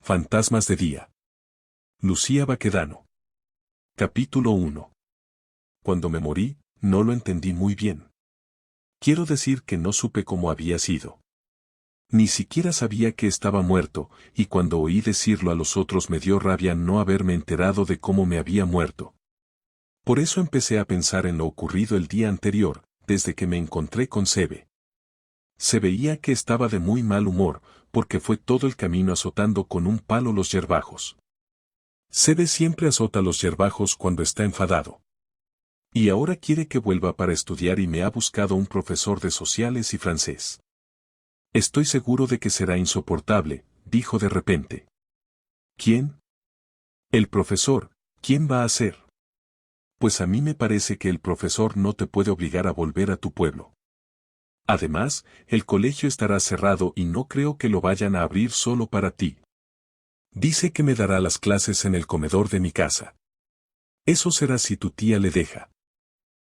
Fantasmas de día. Lucía Baquedano. Capítulo 1. Cuando me morí, no lo entendí muy bien. Quiero decir que no supe cómo había sido. Ni siquiera sabía que estaba muerto, y cuando oí decirlo a los otros me dio rabia no haberme enterado de cómo me había muerto. Por eso empecé a pensar en lo ocurrido el día anterior, desde que me encontré con Sebe. Se veía que estaba de muy mal humor, porque fue todo el camino azotando con un palo los yerbajos. Sebe siempre azota los yerbajos cuando está enfadado. Y ahora quiere que vuelva para estudiar y me ha buscado un profesor de sociales y francés. Estoy seguro de que será insoportable, dijo de repente. ¿Quién? El profesor. ¿Quién va a ser? Pues a mí me parece que el profesor no te puede obligar a volver a tu pueblo. Además, el colegio estará cerrado y no creo que lo vayan a abrir solo para ti. Dice que me dará las clases en el comedor de mi casa. Eso será si tu tía le deja.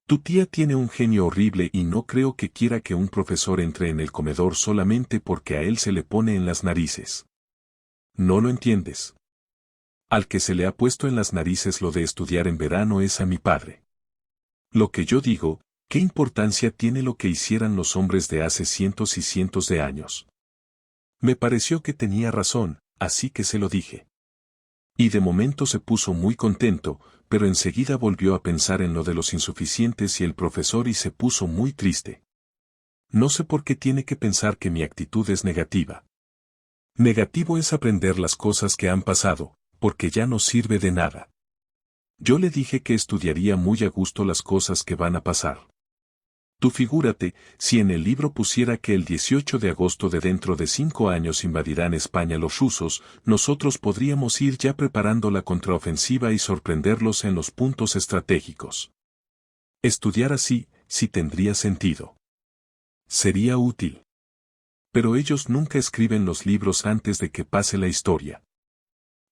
Tu tía tiene un genio horrible y no creo que quiera que un profesor entre en el comedor solamente porque a él se le pone en las narices. ¿No lo entiendes? Al que se le ha puesto en las narices lo de estudiar en verano es a mi padre. Lo que yo digo, ¿qué importancia tiene lo que hicieran los hombres de hace cientos y cientos de años? Me pareció que tenía razón, así que se lo dije. Y de momento se puso muy contento, pero enseguida volvió a pensar en lo de los insuficientes y el profesor y se puso muy triste. No sé por qué tiene que pensar que mi actitud es negativa. Negativo es aprender las cosas que han pasado, porque ya no sirve de nada. Yo le dije que estudiaría muy a gusto las cosas que van a pasar. Tú figúrate, si en el libro pusiera que el 18 de agosto de dentro de 5 años invadirán España los rusos, nosotros podríamos ir ya preparando la contraofensiva y sorprenderlos en los puntos estratégicos. Estudiar así, sí tendría sentido. Sería útil. Pero ellos nunca escriben los libros antes de que pase la historia.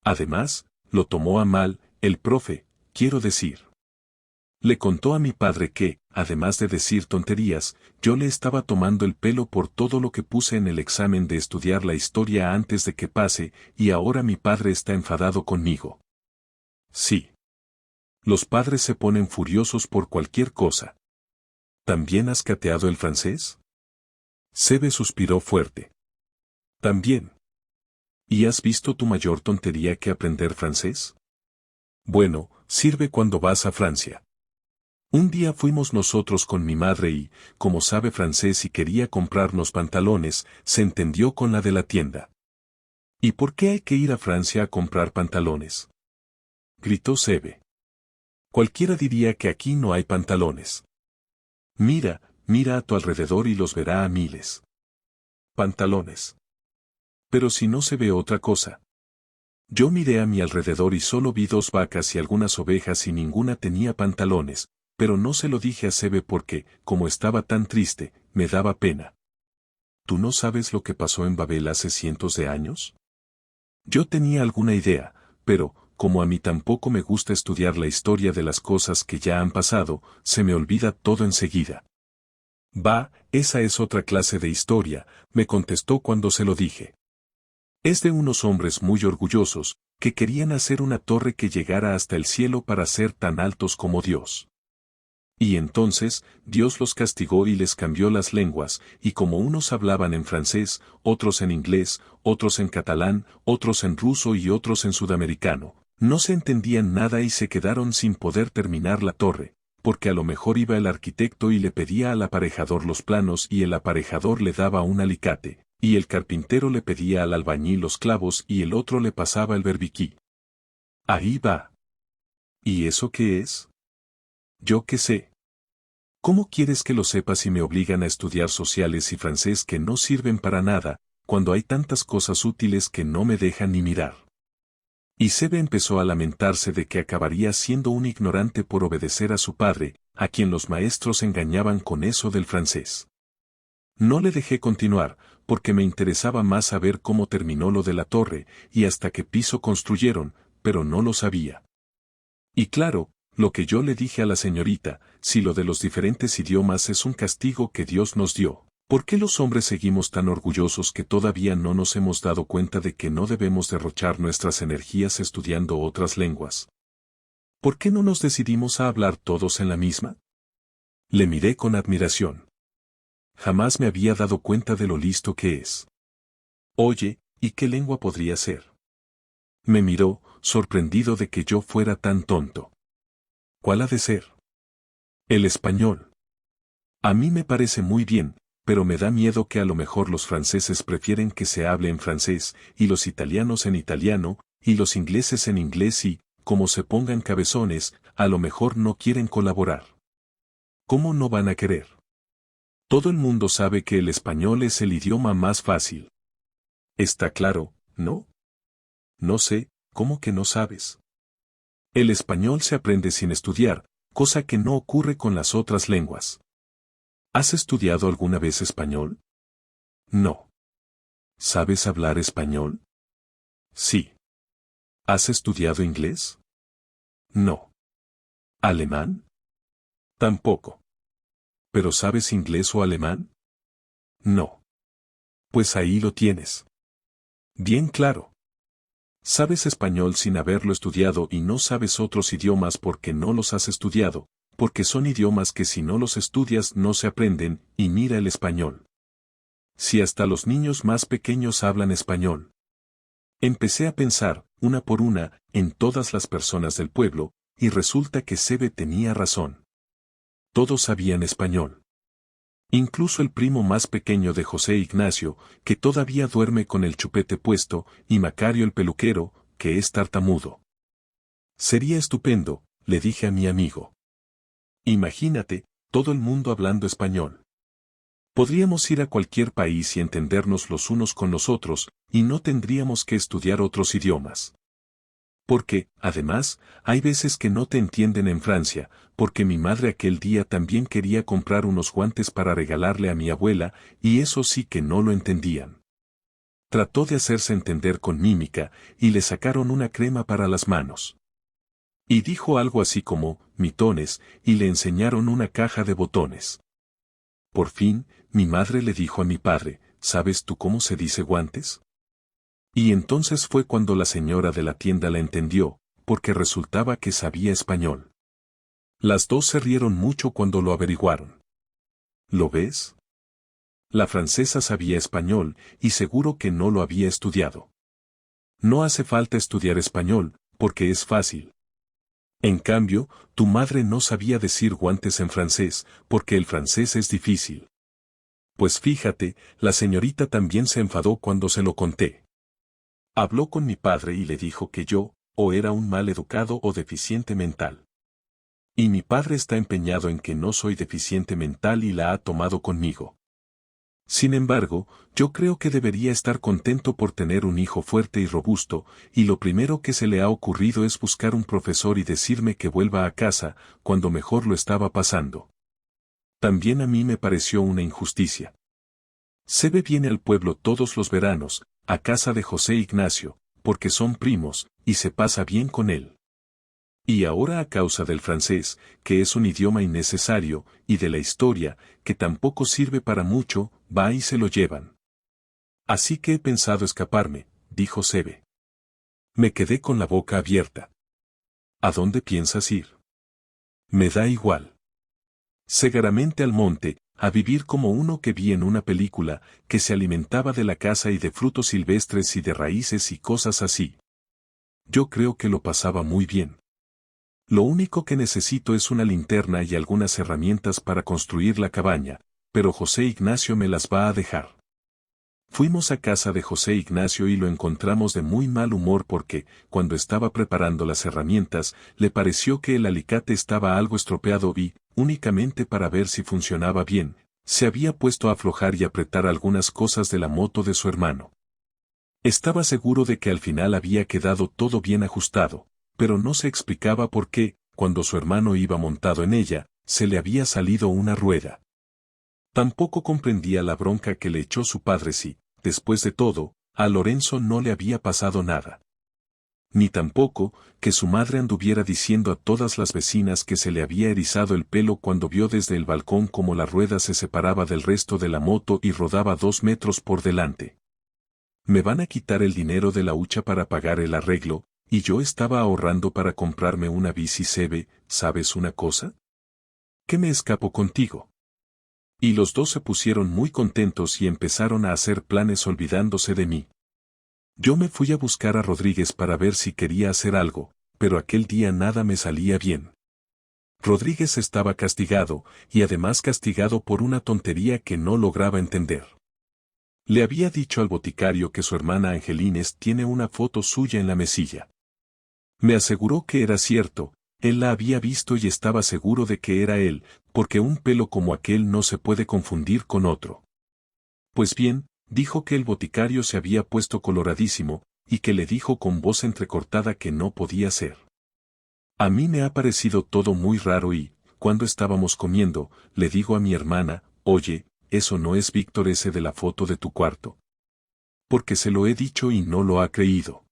Además, lo tomó a mal, el profe, quiero decir. Le contó a mi padre que, además de decir tonterías, yo le estaba tomando el pelo por todo lo que puse en el examen de estudiar la historia antes de que pase, y ahora mi padre está enfadado conmigo. Sí. Los padres se ponen furiosos por cualquier cosa. ¿También has cateado el francés? Sebe suspiró fuerte. También. ¿Y has visto tu mayor tontería que aprender francés? Bueno, sirve cuando vas a Francia. Un día fuimos nosotros con mi madre y, como sabe francés y quería comprarnos pantalones, se entendió con la de la tienda. ¿Y por qué hay que ir a Francia a comprar pantalones? Gritó Sebe. Cualquiera diría que aquí no hay pantalones. Mira, mira a tu alrededor y los verá a miles. Pantalones. Pero si no se ve otra cosa. Yo miré a mi alrededor y solo vi 2 vacas y algunas ovejas y ninguna tenía pantalones. Pero no se lo dije a Sebe porque, como estaba tan triste, me daba pena. ¿Tú no sabes lo que pasó en Babel hace cientos de años? Yo tenía alguna idea, pero, como a mí tampoco me gusta estudiar la historia de las cosas que ya han pasado, se me olvida todo enseguida. Va, esa es otra clase de historia, me contestó cuando se lo dije. Es de unos hombres muy orgullosos, que querían hacer una torre que llegara hasta el cielo para ser tan altos como Dios. Y entonces, Dios los castigó y les cambió las lenguas, y como unos hablaban en francés, otros en inglés, otros en catalán, otros en ruso y otros en sudamericano, no se entendían nada y se quedaron sin poder terminar la torre, porque a lo mejor iba el arquitecto y le pedía al aparejador los planos y el aparejador le daba un alicate, y el carpintero le pedía al albañil los clavos y el otro le pasaba el berbiquí. Ahí va. ¿Y eso qué es? Yo qué sé. ¿Cómo quieres que lo sepa si me obligan a estudiar sociales y francés que no sirven para nada, cuando hay tantas cosas útiles que no me dejan ni mirar? Y Sebe empezó a lamentarse de que acabaría siendo un ignorante por obedecer a su padre, a quien los maestros engañaban con eso del francés. No le dejé continuar, porque me interesaba más saber cómo terminó lo de la torre, y hasta qué piso construyeron, pero no lo sabía. Y claro, lo que yo le dije a la señorita, si lo de los diferentes idiomas es un castigo que Dios nos dio, ¿Por qué los hombres seguimos tan orgullosos que todavía no nos hemos dado cuenta de que no debemos derrochar nuestras energías estudiando otras lenguas? ¿Por qué no nos decidimos a hablar todos en la misma? Le miré con admiración. Jamás me había dado cuenta de lo listo que es. Oye, ¿y qué lengua podría ser? Me miró, sorprendido de que yo fuera tan tonto. ¿Cuál ha de ser? El español. A mí me parece muy bien, pero me da miedo que a lo mejor los franceses prefieren que se hable en francés, y los italianos en italiano, y los ingleses en inglés y, como se pongan cabezones, a lo mejor no quieren colaborar. ¿Cómo no van a querer? Todo el mundo sabe que el español es el idioma más fácil. Está claro, ¿no? No sé, ¿cómo que no sabes? El español se aprende sin estudiar, cosa que no ocurre con las otras lenguas. ¿Has estudiado alguna vez español? No. ¿Sabes hablar español? Sí. ¿Has estudiado inglés? No. ¿Alemán? Tampoco. ¿Pero sabes inglés o alemán? No. Pues ahí lo tienes. Bien claro. Sabes español sin haberlo estudiado y no sabes otros idiomas porque no los has estudiado, porque son idiomas que si no los estudias no se aprenden, y mira el español. Si hasta los niños más pequeños hablan español. Empecé a pensar, una por una, en todas las personas del pueblo, y resulta que Sebe tenía razón. Todos sabían español. Incluso el primo más pequeño de José Ignacio, que todavía duerme con el chupete puesto, y Macario el peluquero, que es tartamudo. Sería estupendo, le dije a mi amigo. Imagínate, todo el mundo hablando español. Podríamos ir a cualquier país y entendernos los unos con los otros, y no tendríamos que estudiar otros idiomas. Porque, además, hay veces que no te entienden en Francia, porque mi madre aquel día también quería comprar unos guantes para regalarle a mi abuela, y eso sí que no lo entendían. Trató de hacerse entender con mímica, y le sacaron una crema para las manos. Y dijo algo así como, mitones, y le enseñaron una caja de botones. Por fin, mi madre le dijo a mi padre, ¿sabes tú cómo se dice guantes? Y entonces fue cuando la señora de la tienda la entendió, porque resultaba que sabía español. Las dos se rieron mucho cuando lo averiguaron. ¿Lo ves? La francesa sabía español, y seguro que no lo había estudiado. No hace falta estudiar español, porque es fácil. En cambio, tu madre no sabía decir guantes en francés, porque el francés es difícil. Pues fíjate, la señorita también se enfadó cuando se lo conté. Habló con mi padre y le dijo que yo, o era un mal educado o deficiente mental. Y mi padre está empeñado en que no soy deficiente mental y la ha tomado conmigo. Sin embargo, yo creo que debería estar contento por tener un hijo fuerte y robusto, y lo primero que se le ha ocurrido es buscar un profesor y decirme que vuelva a casa, cuando mejor lo estaba pasando. También a mí me pareció una injusticia. Sebe viene al pueblo todos los veranos, a casa de José Ignacio, porque son primos, y se pasa bien con él. Y ahora a causa del francés, que es un idioma innecesario, y de la historia, que tampoco sirve para mucho, va y se lo llevan. Así que he pensado escaparme, dijo Sebe. Me quedé con la boca abierta. ¿A dónde piensas ir? Me da igual. Segaramente al monte, a vivir como uno que vi en una película, que se alimentaba de la caza y de frutos silvestres y de raíces y cosas así. Yo creo que lo pasaba muy bien. Lo único que necesito es una linterna y algunas herramientas para construir la cabaña, pero José Ignacio me las va a dejar. Fuimos a casa de José Ignacio y lo encontramos de muy mal humor porque, cuando estaba preparando las herramientas, le pareció que el alicate estaba algo estropeado y, únicamente para ver si funcionaba bien, se había puesto a aflojar y apretar algunas cosas de la moto de su hermano. Estaba seguro de que al final había quedado todo bien ajustado, pero no se explicaba por qué, cuando su hermano iba montado en ella, se le había salido una rueda. Tampoco comprendía la bronca que le echó su padre si, después de todo, a Lorenzo no le había pasado nada. ni tampoco que su madre anduviera diciendo a todas las vecinas que se le había erizado el pelo cuando vio desde el balcón cómo la rueda se separaba del resto de la moto y rodaba 2 metros por delante. Me van a quitar el dinero de la hucha para pagar el arreglo, y yo estaba ahorrando para comprarme una bici CB, ¿sabes una cosa? ¿Qué me escapo contigo? Y los dos se pusieron muy contentos y empezaron a hacer planes olvidándose de mí. Yo me fui a buscar a Rodríguez para ver si quería hacer algo, pero aquel día nada me salía bien. Rodríguez estaba castigado, y además castigado por una tontería que no lograba entender. Le había dicho al boticario que su hermana Angelines tiene una foto suya en la mesilla. Me aseguró que era cierto, él la había visto y estaba seguro de que era él, porque un pelo como aquel no se puede confundir con otro. Pues bien, dijo que el boticario se había puesto coloradísimo, y que le dijo con voz entrecortada que no podía ser. A mí me ha parecido todo muy raro y, cuando estábamos comiendo, le digo a mi hermana, oye, eso no es Víctor ese de la foto de tu cuarto. Porque se lo he dicho y no lo ha creído.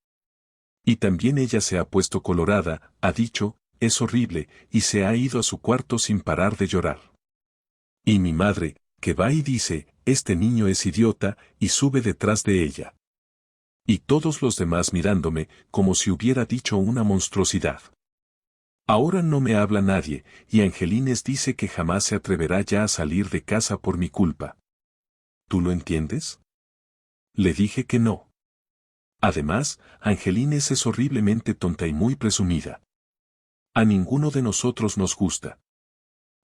Y también ella se ha puesto colorada, ha dicho, es horrible, y se ha ido a su cuarto sin parar de llorar. Y mi madre, que va y dice, este niño es idiota, y sube detrás de ella. Y todos los demás mirándome, como si hubiera dicho una monstruosidad. Ahora no me habla nadie, y Angelines dice que jamás se atreverá ya a salir de casa por mi culpa. ¿Tú lo entiendes? Le dije que no. Además, Angelines es horriblemente tonta y muy presumida. A ninguno de nosotros nos gusta.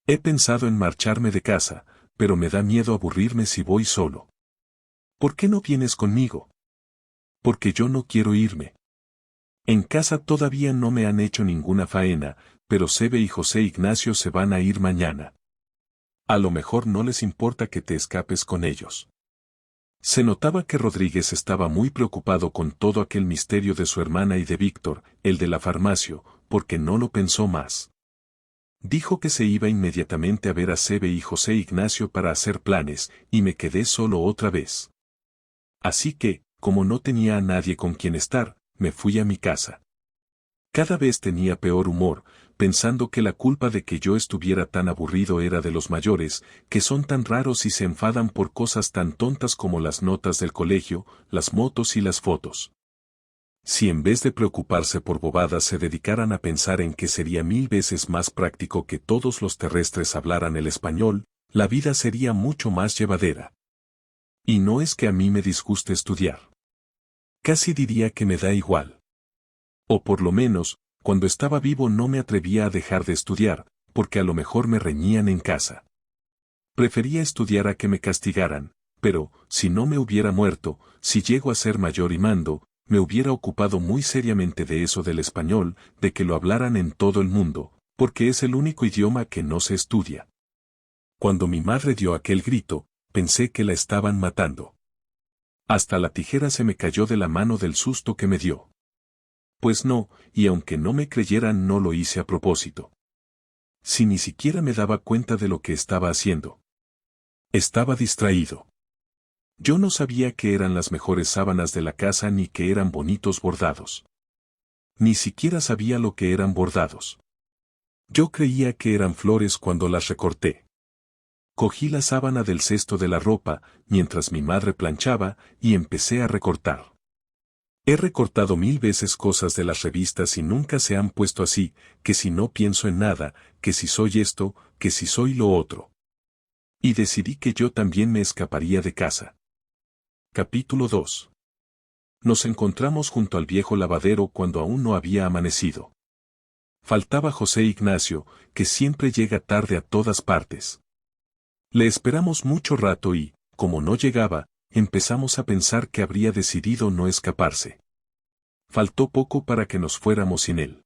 He pensado en marcharme de casa, pero me da miedo aburrirme si voy solo. ¿Por qué no vienes conmigo? Porque yo no quiero irme. En casa todavía no me han hecho ninguna faena, pero Sebe y José Ignacio se van a ir mañana. A lo mejor no les importa que te escapes con ellos. Se notaba que Rodríguez estaba muy preocupado con todo aquel misterio de su hermana y de Víctor, el de la farmacia, porque no lo pensó más. Dijo que se iba inmediatamente a ver a Sebe y José Ignacio para hacer planes, y me quedé solo otra vez. Así que, como no tenía a nadie con quien estar, me fui a mi casa. Cada vez tenía peor humor, pensando que la culpa de que yo estuviera tan aburrido era de los mayores, que son tan raros y se enfadan por cosas tan tontas como las notas del colegio, las motos y las fotos. Si en vez de preocuparse por bobadas se dedicaran a pensar en que sería 1000 veces más práctico que todos los terrestres hablaran el español, la vida sería mucho más llevadera. Y no es que a mí me disguste estudiar. Casi diría que me da igual. O por lo menos, cuando estaba vivo no me atrevía a dejar de estudiar, porque a lo mejor me reñían en casa. Prefería estudiar a que me castigaran, pero, si no me hubiera muerto, si llego a ser mayor y mando, me hubiera ocupado muy seriamente de eso del español, de que lo hablaran en todo el mundo, porque es el único idioma que no se estudia. Cuando mi madre dio aquel grito, pensé que la estaban matando. Hasta la tijera se me cayó de la mano del susto que me dio. Pues no, y aunque no me creyeran no lo hice a propósito. Si ni siquiera me daba cuenta de lo que estaba haciendo. Estaba distraído. Yo no sabía que eran las mejores sábanas de la casa ni que eran bonitos bordados. Ni siquiera sabía lo que eran bordados. Yo creía que eran flores cuando las recorté. Cogí la sábana del cesto de la ropa, mientras mi madre planchaba, y empecé a recortar. He recortado 1000 veces cosas de las revistas y nunca se han puesto así, que si no pienso en nada, que si soy esto, que si soy lo otro. Y decidí que yo también me escaparía de casa. Capítulo 2. Nos encontramos junto al viejo lavadero cuando aún no había amanecido. Faltaba José Ignacio, que siempre llega tarde a todas partes. Le esperamos mucho rato y, como no llegaba, empezamos a pensar que habría decidido no escaparse. Faltó poco para que nos fuéramos sin él.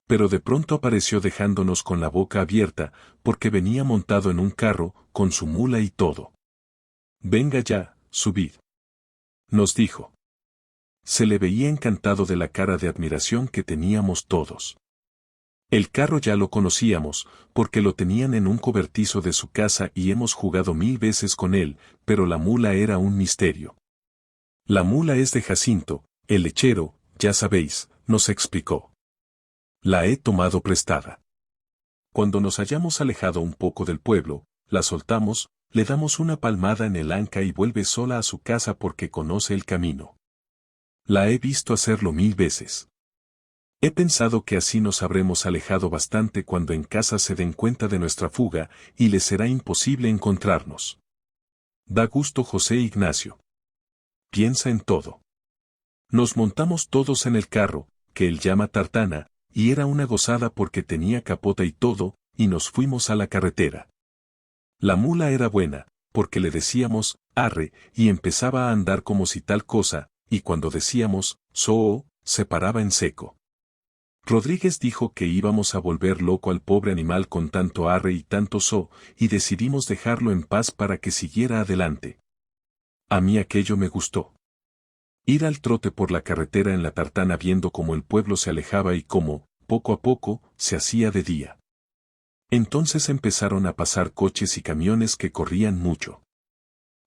Pero de pronto apareció dejándonos con la boca abierta, porque venía montado en un carro, con su mula y todo. Venga ya, subid. Nos dijo. Se le veía encantado de la cara de admiración que teníamos todos. El carro ya lo conocíamos, porque lo tenían en un cobertizo de su casa y hemos jugado 1000 veces con él, pero la mula era un misterio. La mula es de Jacinto, el lechero, ya sabéis, nos explicó. La he tomado prestada. Cuando nos hayamos alejado un poco del pueblo, la soltamos, le damos una palmada en el anca y vuelve sola a su casa porque conoce el camino. La he visto hacerlo 1000 veces. He pensado que así nos habremos alejado bastante cuando en casa se den cuenta de nuestra fuga y les será imposible encontrarnos. Da gusto José Ignacio. Piensa en todo. Nos montamos todos en el carro, que él llama tartana, y era una gozada porque tenía capota y todo, y nos fuimos a la carretera. La mula era buena, porque le decíamos, arre, y empezaba a andar como si tal cosa, y cuando decíamos, soo, se paraba en seco. Rodríguez dijo que íbamos a volver loco al pobre animal con tanto arre y tanto so, y decidimos dejarlo en paz para que siguiera adelante. A mí aquello me gustó. Ir al trote por la carretera en la tartana viendo cómo el pueblo se alejaba y cómo, poco a poco, se hacía de día. Entonces empezaron a pasar coches y camiones que corrían mucho.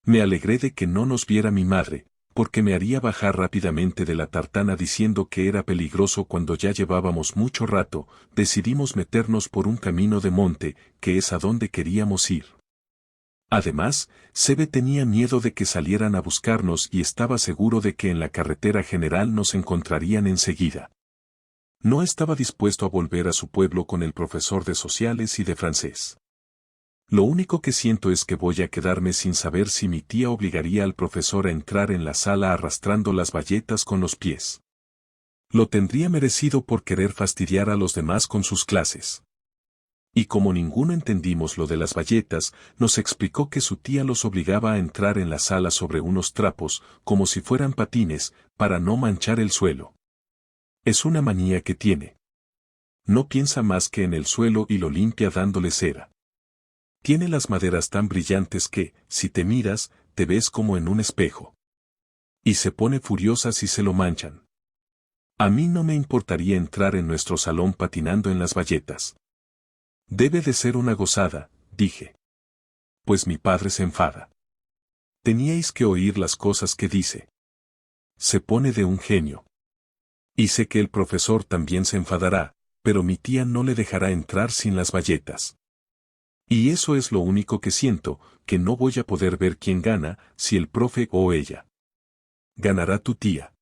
Me alegré de que no nos viera mi madre, porque me haría bajar rápidamente de la tartana diciendo que era peligroso cuando ya llevábamos mucho rato, decidimos meternos por un camino de monte, que es a donde queríamos ir. Además, Sebe tenía miedo de que salieran a buscarnos y estaba seguro de que en la carretera general nos encontrarían enseguida. No estaba dispuesto a volver a su pueblo con el profesor de sociales y de francés. Lo único que siento es que voy a quedarme sin saber si mi tía obligaría al profesor a entrar en la sala arrastrando las bayetas con los pies. Lo tendría merecido por querer fastidiar a los demás con sus clases. Y como ninguno entendimos lo de las bayetas, nos explicó que su tía los obligaba a entrar en la sala sobre unos trapos, como si fueran patines, para no manchar el suelo. Es una manía que tiene. No piensa más que en el suelo y lo limpia dándole cera. Tiene las maderas tan brillantes que, si te miras, te ves como en un espejo. Y se pone furiosa si se lo manchan. A mí no me importaría entrar en nuestro salón patinando en las bayetas. Debe de ser una gozada, dije. Pues mi padre se enfada. Teníais que oír las cosas que dice. Se pone de un genio. Y sé que el profesor también se enfadará, pero mi tía no le dejará entrar sin las bayetas. Y eso es lo único que siento, que no voy a poder ver quién gana, si el profe o ella. Ganará tu tía.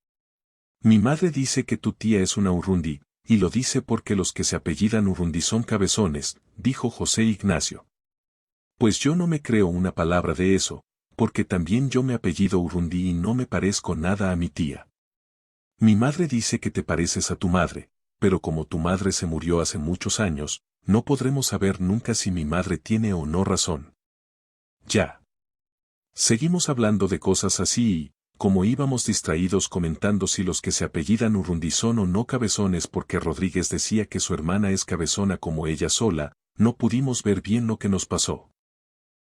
Mi madre dice que tu tía es una Urrundi, y lo dice porque los que se apellidan Urrundi son cabezones, dijo José Ignacio. Pues yo no me creo una palabra de eso, porque también yo me apellido Urrundi y no me parezco nada a mi tía. Mi madre dice que te pareces a tu madre, pero como tu madre se murió hace muchos años, no podremos saber nunca si mi madre tiene o no razón. Ya. Seguimos hablando de cosas así y, como íbamos distraídos comentando si los que se apellidan Urrundi son o no cabezones porque Rodríguez decía que su hermana es cabezona como ella sola, no pudimos ver bien lo que nos pasó.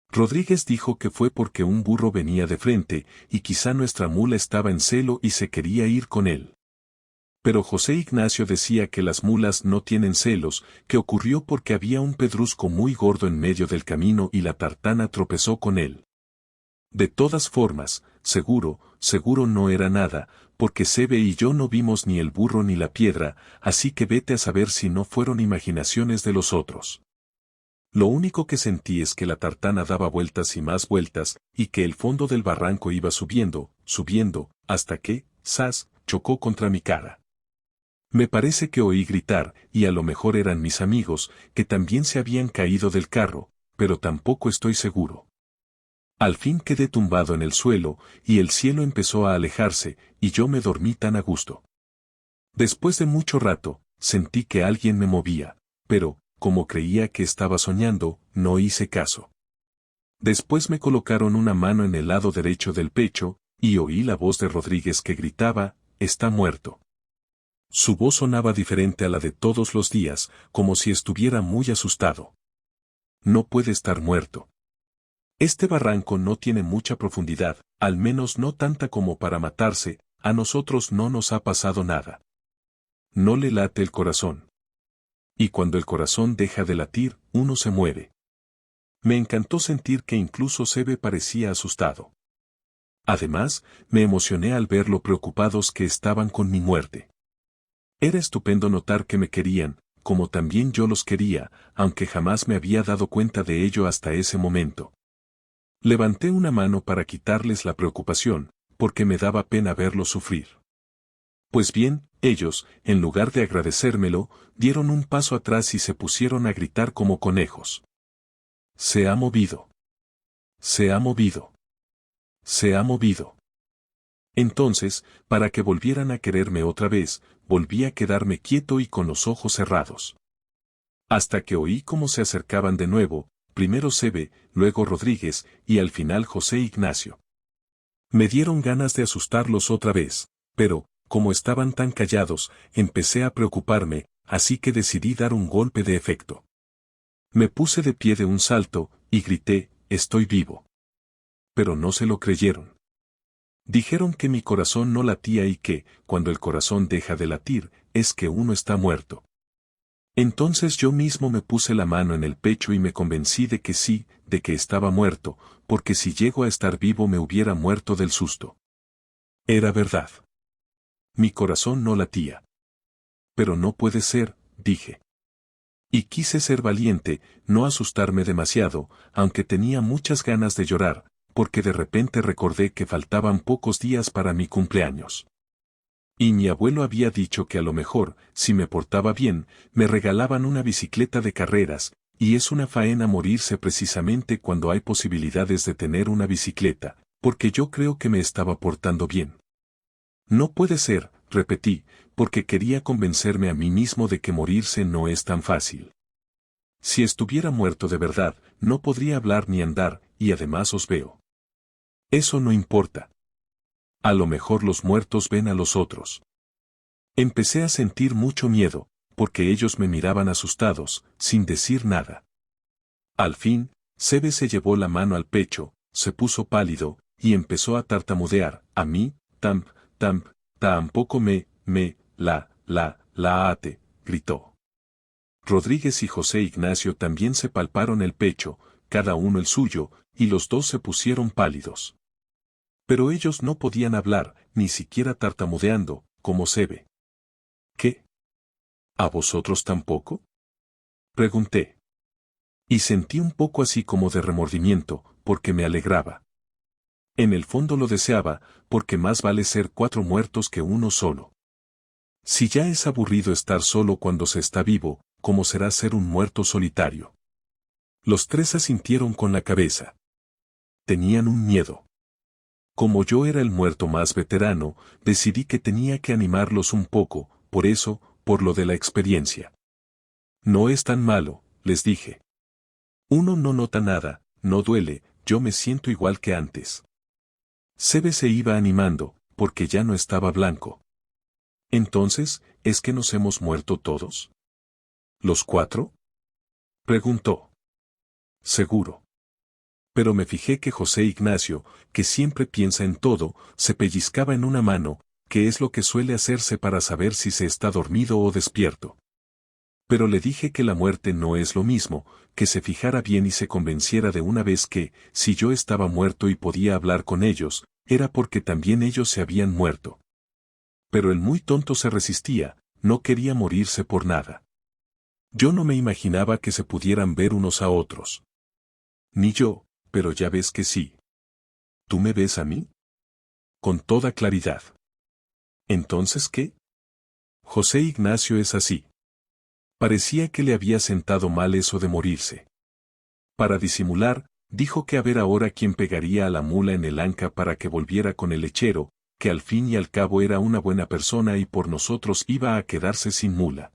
Rodríguez dijo que fue porque un burro venía de frente y quizá nuestra mula estaba en celo y se quería ir con él. Pero José Ignacio decía que las mulas no tienen celos, que ocurrió porque había un pedrusco muy gordo en medio del camino y la tartana tropezó con él. De todas formas, seguro no era nada, porque Sebe y yo no vimos ni el burro ni la piedra, así que vete a saber si no fueron imaginaciones de los otros. Lo único que sentí es que la tartana daba vueltas y más vueltas, y que el fondo del barranco iba subiendo, hasta que, ¡zas!, chocó contra mi cara. Me parece que oí gritar, y a lo mejor eran mis amigos, que también se habían caído del carro, pero tampoco estoy seguro. Al fin quedé tumbado en el suelo, y el cielo empezó a alejarse, y yo me dormí tan a gusto. Después de mucho rato, sentí que alguien me movía, pero, como creía que estaba soñando, no hice caso. Después me colocaron una mano en el lado derecho del pecho, y oí la voz de Rodríguez que gritaba, «Está muerto». Su voz sonaba diferente a la de todos los días, como si estuviera muy asustado. No puede estar muerto. Este barranco no tiene mucha profundidad, al menos no tanta como para matarse, a nosotros no nos ha pasado nada. No le late el corazón. Y cuando el corazón deja de latir, uno se muere. Me encantó sentir que incluso Sebe parecía asustado. Además, me emocioné al ver lo preocupados que estaban con mi muerte. Era estupendo notar que me querían, como también yo los quería, aunque jamás me había dado cuenta de ello hasta ese momento. Levanté una mano para quitarles la preocupación, porque me daba pena verlos sufrir. Pues bien, ellos, en lugar de agradecérmelo, dieron un paso atrás y se pusieron a gritar como conejos. Se ha movido. Se ha movido. Se ha movido. Entonces, para que volvieran a quererme otra vez, volví a quedarme quieto y con los ojos cerrados. Hasta que oí cómo se acercaban de nuevo, primero Sebe, luego Rodríguez, y al final José Ignacio. Me dieron ganas de asustarlos otra vez, pero, como estaban tan callados, empecé a preocuparme, así que decidí dar un golpe de efecto. Me puse de pie de un salto, y grité, «Estoy vivo». Pero no se lo creyeron. Dijeron que mi corazón no latía y que, cuando el corazón deja de latir, es que uno está muerto. Entonces yo mismo me puse la mano en el pecho y me convencí de que sí, de que estaba muerto, porque si llego a estar vivo me hubiera muerto del susto. Era verdad. Mi corazón no latía. Pero no puede ser, dije. Y quise ser valiente, no asustarme demasiado, aunque tenía muchas ganas de llorar, porque de repente recordé que faltaban pocos días para mi cumpleaños. Y mi abuelo había dicho que a lo mejor, si me portaba bien, me regalaban una bicicleta de carreras, y es una faena morirse precisamente cuando hay posibilidades de tener una bicicleta, porque yo creo que me estaba portando bien. No puede ser, repetí, porque quería convencerme a mí mismo de que morirse no es tan fácil. Si estuviera muerto de verdad, no podría hablar ni andar, y además os veo. Eso no importa. A lo mejor los muertos ven a los otros. Empecé a sentir mucho miedo, porque ellos me miraban asustados, sin decir nada. Al fin, Sebe se llevó la mano al pecho, se puso pálido, y empezó a tartamudear, a mí, tampoco la ate, gritó. Rodríguez y José Ignacio también se palparon el pecho, cada uno el suyo, y los dos se pusieron pálidos. Pero ellos no podían hablar, ni siquiera tartamudeando, como Sebe. ¿Qué? ¿A vosotros tampoco? Pregunté. Y sentí un poco así como de remordimiento, porque me alegraba. En el fondo lo deseaba, porque más vale ser 4 muertos que uno solo. Si ya es aburrido estar solo cuando se está vivo, ¿cómo será ser un muerto solitario? Los 3 asintieron con la cabeza. Tenían un miedo. Como yo era el muerto más veterano, decidí que tenía que animarlos un poco, por eso, por lo de la experiencia. No es tan malo, les dije. Uno no nota nada, no duele, yo me siento igual que antes. Sebe se iba animando, porque ya no estaba blanco. Entonces, ¿es que nos hemos muerto todos? ¿Los 4? Preguntó. Seguro. Pero me fijé que José Ignacio, que siempre piensa en todo, se pellizcaba en una mano, que es lo que suele hacerse para saber si se está dormido o despierto. Pero le dije que la muerte no es lo mismo, que se fijara bien y se convenciera de una vez que, si yo estaba muerto y podía hablar con ellos, era porque también ellos se habían muerto. Pero el muy tonto se resistía, no quería morirse por nada. Yo no me imaginaba que se pudieran ver unos a otros. Ni yo, pero ya ves que sí. ¿Tú me ves a mí? Con toda claridad. ¿Entonces qué? José Ignacio es así. Parecía que le había sentado mal eso de morirse. Para disimular, dijo que a ver ahora quién pegaría a la mula en el anca para que volviera con el lechero, que al fin y al cabo era una buena persona y por nosotros iba a quedarse sin mula.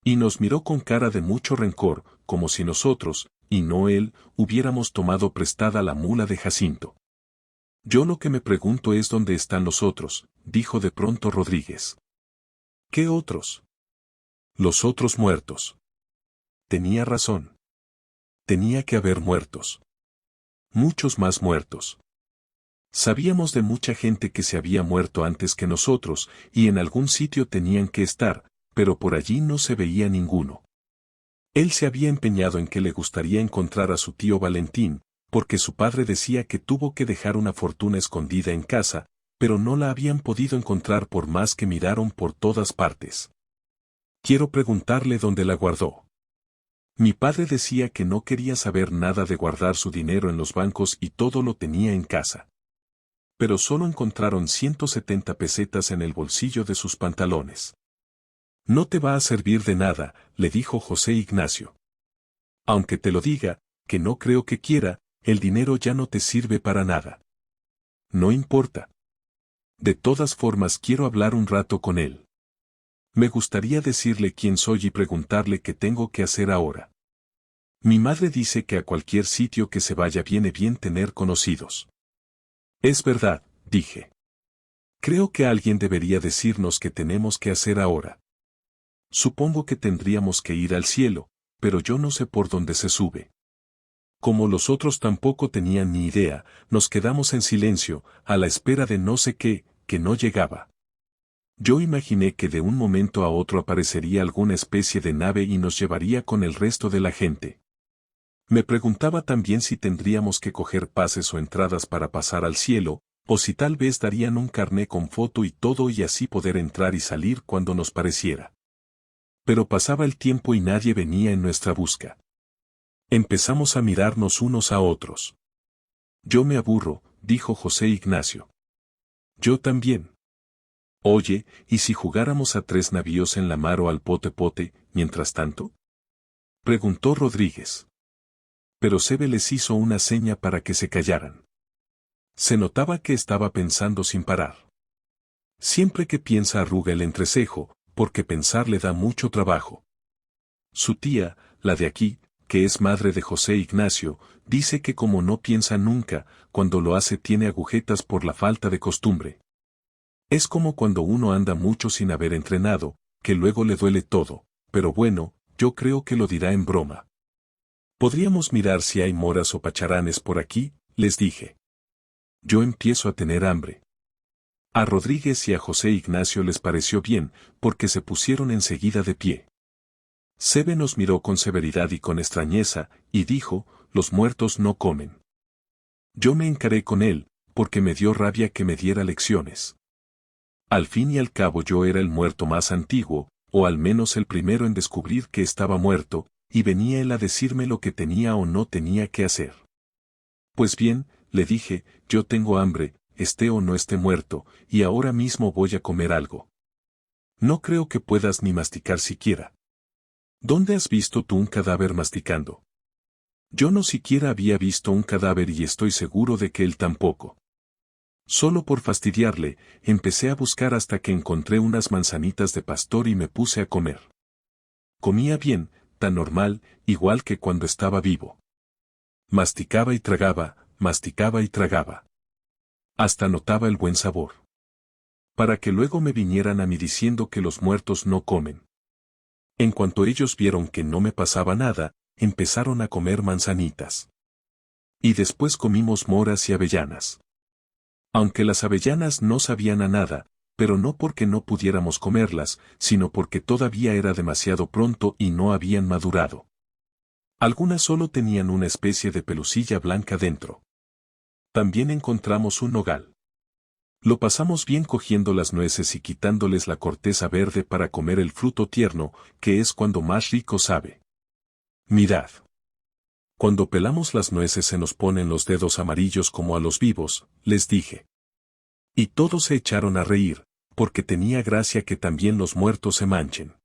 Y nos miró con cara de mucho rencor, como si nosotros, y no él, hubiéramos tomado prestada la mula de Jacinto. Yo lo que me pregunto es dónde están los otros, dijo de pronto Rodríguez. ¿Qué otros? Los otros muertos. Tenía razón. Tenía que haber muertos. Muchos más muertos. Sabíamos de mucha gente que se había muerto antes que nosotros, y en algún sitio tenían que estar, pero por allí no se veía ninguno. Él se había empeñado en que le gustaría encontrar a su tío Valentín, porque su padre decía que tuvo que dejar una fortuna escondida en casa, pero no la habían podido encontrar por más que miraron por todas partes. Quiero preguntarle dónde la guardó. Mi padre decía que no quería saber nada de guardar su dinero en los bancos y todo lo tenía en casa. Pero solo encontraron 170 pesetas en el bolsillo de sus pantalones. No te va a servir de nada, le dijo José Ignacio. Aunque te lo diga, que no creo que quiera, el dinero ya no te sirve para nada. No importa. De todas formas quiero hablar un rato con él. Me gustaría decirle quién soy y preguntarle qué tengo que hacer ahora. Mi madre dice que a cualquier sitio que se vaya viene bien tener conocidos. Es verdad, dije. Creo que alguien debería decirnos qué tenemos que hacer ahora. Supongo que tendríamos que ir al cielo, pero yo no sé por dónde se sube. Como los otros tampoco tenían ni idea, nos quedamos en silencio, a la espera de no sé qué, que no llegaba. Yo imaginé que de un momento a otro aparecería alguna especie de nave y nos llevaría con el resto de la gente. Me preguntaba también si tendríamos que coger pases o entradas para pasar al cielo, o si tal vez darían un carné con foto y todo y así poder entrar y salir cuando nos pareciera. Pero pasaba el tiempo y nadie venía en nuestra busca. Empezamos a mirarnos unos a otros. Yo me aburro, dijo José Ignacio. Yo también. Oye, ¿y si jugáramos a 3 navíos en la mar o al pote-pote, mientras tanto? Preguntó Rodríguez. Pero Sebe les hizo una seña para que se callaran. Se notaba que estaba pensando sin parar. Siempre que piensa arruga el entrecejo, porque pensar le da mucho trabajo. Su tía, la de aquí, que es madre de José Ignacio, dice que como no piensa nunca, cuando lo hace tiene agujetas por la falta de costumbre. Es como cuando uno anda mucho sin haber entrenado, que luego le duele todo, pero bueno, yo creo que lo dirá en broma. Podríamos mirar si hay moras o pacharanes por aquí, les dije. Yo empiezo a tener hambre. A Rodríguez y a José Ignacio les pareció bien, porque se pusieron enseguida de pie. Sebe nos miró con severidad y con extrañeza, y dijo, los muertos no comen. Yo me encaré con él, porque me dio rabia que me diera lecciones. Al fin y al cabo yo era el muerto más antiguo, o al menos el primero en descubrir que estaba muerto, y venía él a decirme lo que tenía o no tenía que hacer. Pues bien, le dije, yo tengo hambre, esté o no esté muerto, y ahora mismo voy a comer algo. No creo que puedas ni masticar siquiera. ¿Dónde has visto tú un cadáver masticando? Yo no siquiera había visto un cadáver y estoy seguro de que él tampoco. Solo por fastidiarle, empecé a buscar hasta que encontré unas manzanitas de pastor y me puse a comer. Comía bien, tan normal, igual que cuando estaba vivo. Masticaba y tragaba, masticaba y tragaba. Hasta notaba el buen sabor. Para que luego me vinieran a mí diciendo que los muertos no comen. En cuanto ellos vieron que no me pasaba nada, empezaron a comer manzanitas. Y después comimos moras y avellanas. Aunque las avellanas no sabían a nada, pero no porque no pudiéramos comerlas, sino porque todavía era demasiado pronto y no habían madurado. Algunas solo tenían una especie de pelusilla blanca dentro. También encontramos un nogal. Lo pasamos bien cogiendo las nueces y quitándoles la corteza verde para comer el fruto tierno, que es cuando más rico sabe. Mirad. Cuando pelamos las nueces se nos ponen los dedos amarillos como a los vivos, les dije. Y todos se echaron a reír, porque tenía gracia que también los muertos se manchen.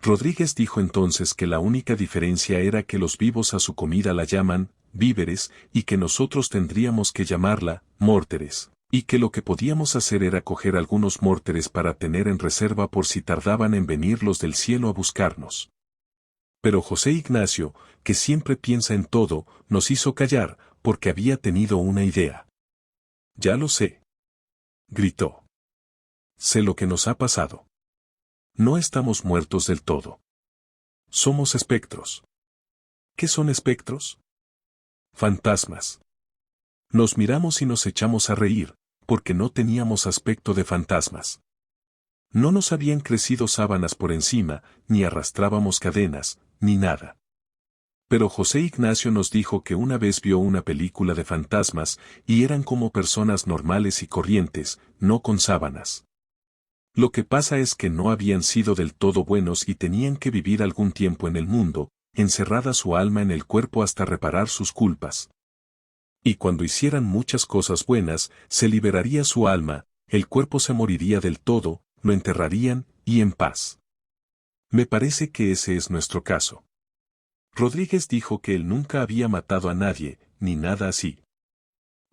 Rodríguez dijo entonces que la única diferencia era que los vivos a su comida la llaman víveres y que nosotros tendríamos que llamarla mórteres, y que lo que podíamos hacer era coger algunos mórteres para tener en reserva por si tardaban en venir los del cielo a buscarnos. Pero José Ignacio, que siempre piensa en todo, nos hizo callar, porque había tenido una idea. Ya lo sé. Gritó. Sé lo que nos ha pasado. No estamos muertos del todo. Somos espectros. ¿Qué son espectros? Fantasmas. Nos miramos y nos echamos a reír, porque no teníamos aspecto de fantasmas. No nos habían crecido sábanas por encima, ni arrastrábamos cadenas, ni nada. Pero José Ignacio nos dijo que una vez vio una película de fantasmas y eran como personas normales y corrientes, no con sábanas. Lo que pasa es que no habían sido del todo buenos y tenían que vivir algún tiempo en el mundo, encerrada su alma en el cuerpo hasta reparar sus culpas. Y cuando hicieran muchas cosas buenas, se liberaría su alma, el cuerpo se moriría del todo, lo enterrarían, y en paz. Me parece que ese es nuestro caso. Rodríguez dijo que él nunca había matado a nadie, ni nada así.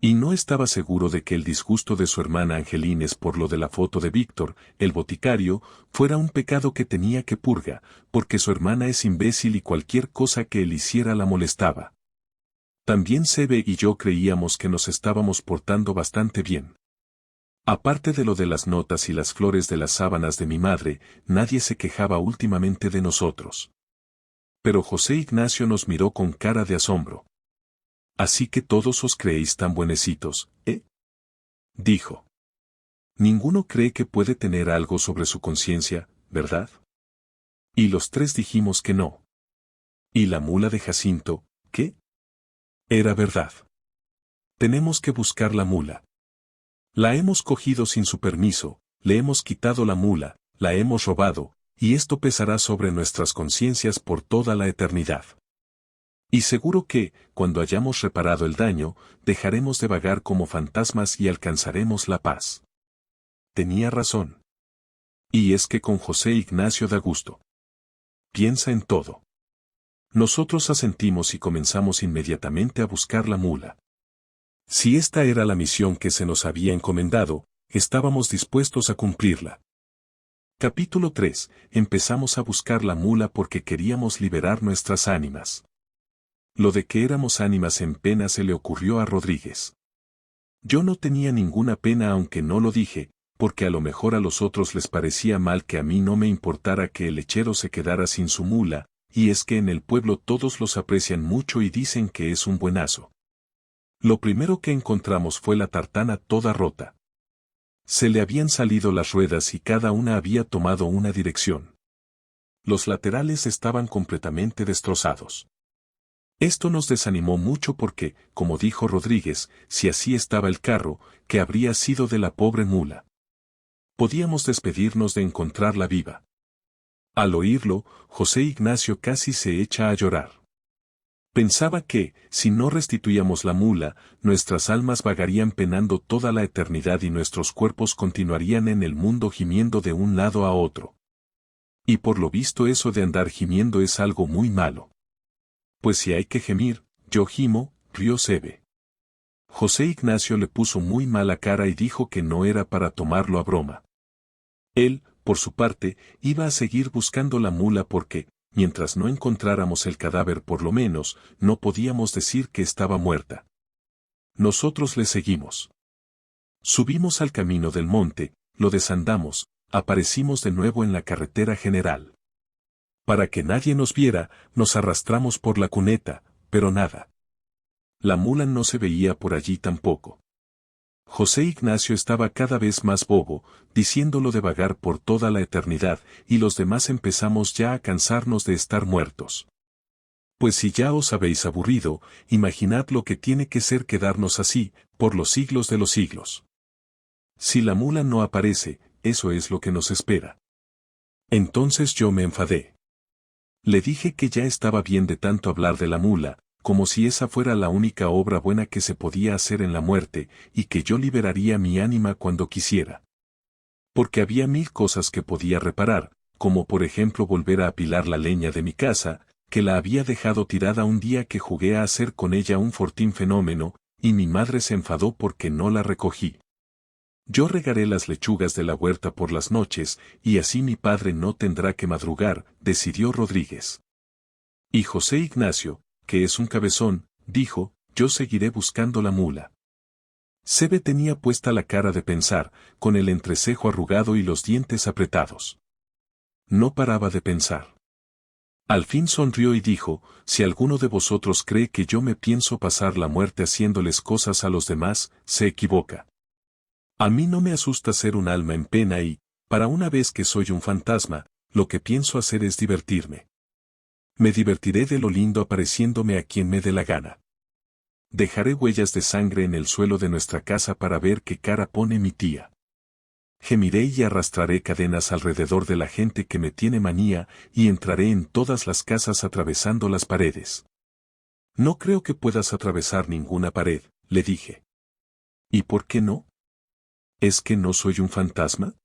Y no estaba seguro de que el disgusto de su hermana Angelines por lo de la foto de Víctor, el boticario, fuera un pecado que tenía que purgar, porque su hermana es imbécil y cualquier cosa que él hiciera la molestaba. También Sebe y yo creíamos que nos estábamos portando bastante bien. Aparte de lo de las notas y las flores de las sábanas de mi madre, nadie se quejaba últimamente de nosotros. Pero José Ignacio nos miró con cara de asombro. Así que todos os creéis tan buenecitos, ¿eh? Dijo. Ninguno cree que puede tener algo sobre su conciencia, ¿verdad? Y los tres dijimos que no. ¿Y la mula de Jacinto, qué? Era verdad. Tenemos que buscar la mula. La hemos cogido sin su permiso, le hemos quitado la mula, la hemos robado, y esto pesará sobre nuestras conciencias por toda la eternidad. Y seguro que, cuando hayamos reparado el daño, dejaremos de vagar como fantasmas y alcanzaremos la paz. Tenía razón. Y es que con José Ignacio da gusto. Piensa en todo. Nosotros asentimos y comenzamos inmediatamente a buscar la mula. Si esta era la misión que se nos había encomendado, estábamos dispuestos a cumplirla. Capítulo 3. Empezamos a buscar la mula porque queríamos liberar nuestras ánimas. Lo de que éramos ánimas en pena se le ocurrió a Rodríguez. Yo no tenía ninguna pena aunque no lo dije, porque a lo mejor a los otros les parecía mal que a mí no me importara que el lechero se quedara sin su mula, y es que en el pueblo todos los aprecian mucho y dicen que es un buenazo. Lo primero que encontramos fue la tartana toda rota. Se le habían salido las ruedas y cada una había tomado una dirección. Los laterales estaban completamente destrozados. Esto nos desanimó mucho porque, como dijo Rodríguez, si así estaba el carro, ¿qué habría sido de la pobre mula? Podíamos despedirnos de encontrarla viva. Al oírlo, José Ignacio casi se echa a llorar. Pensaba que, si no restituíamos la mula, nuestras almas vagarían penando toda la eternidad y nuestros cuerpos continuarían en el mundo gimiendo de un lado a otro. Y por lo visto eso de andar gimiendo es algo muy malo. Pues si hay que gemir, yo gimo, rió Sebe. José Ignacio le puso muy mala cara y dijo que no era para tomarlo a broma. Él, por su parte, iba a seguir buscando la mula porque, mientras no encontráramos el cadáver por lo menos, no podíamos decir que estaba muerta. Nosotros le seguimos. Subimos al camino del monte, lo desandamos, aparecimos de nuevo en la carretera general. Para que nadie nos viera, nos arrastramos por la cuneta, pero nada. La mula no se veía por allí tampoco. José Ignacio estaba cada vez más bobo, diciéndolo de vagar por toda la eternidad, y los demás empezamos ya a cansarnos de estar muertos. Pues si ya os habéis aburrido, imaginad lo que tiene que ser quedarnos así, por los siglos de los siglos. Si la mula no aparece, eso es lo que nos espera. Entonces yo me enfadé. Le dije que ya estaba bien de tanto hablar de la mula, como si esa fuera la única obra buena que se podía hacer en la muerte, y que yo liberaría mi ánima cuando quisiera. Porque había 1000 cosas que podía reparar, como por ejemplo volver a apilar la leña de mi casa, que la había dejado tirada un día que jugué a hacer con ella un fortín fenómeno, y mi madre se enfadó porque no la recogí. Yo regaré las lechugas de la huerta por las noches, y así mi padre no tendrá que madrugar, decidió Rodríguez. Y José Ignacio, que es un cabezón, dijo, yo seguiré buscando la mula. Sebe tenía puesta la cara de pensar, con el entrecejo arrugado y los dientes apretados. No paraba de pensar. Al fin sonrió y dijo, si alguno de vosotros cree que yo me pienso pasar la muerte haciéndoles cosas a los demás, se equivoca. A mí no me asusta ser un alma en pena y, para una vez que soy un fantasma, lo que pienso hacer es divertirme. Me divertiré de lo lindo apareciéndome a quien me dé la gana. Dejaré huellas de sangre en el suelo de nuestra casa para ver qué cara pone mi tía. Gemiré y arrastraré cadenas alrededor de la gente que me tiene manía y entraré en todas las casas atravesando las paredes. No creo que puedas atravesar ninguna pared, le dije. ¿Y por qué no? ¿Es que no soy un fantasma?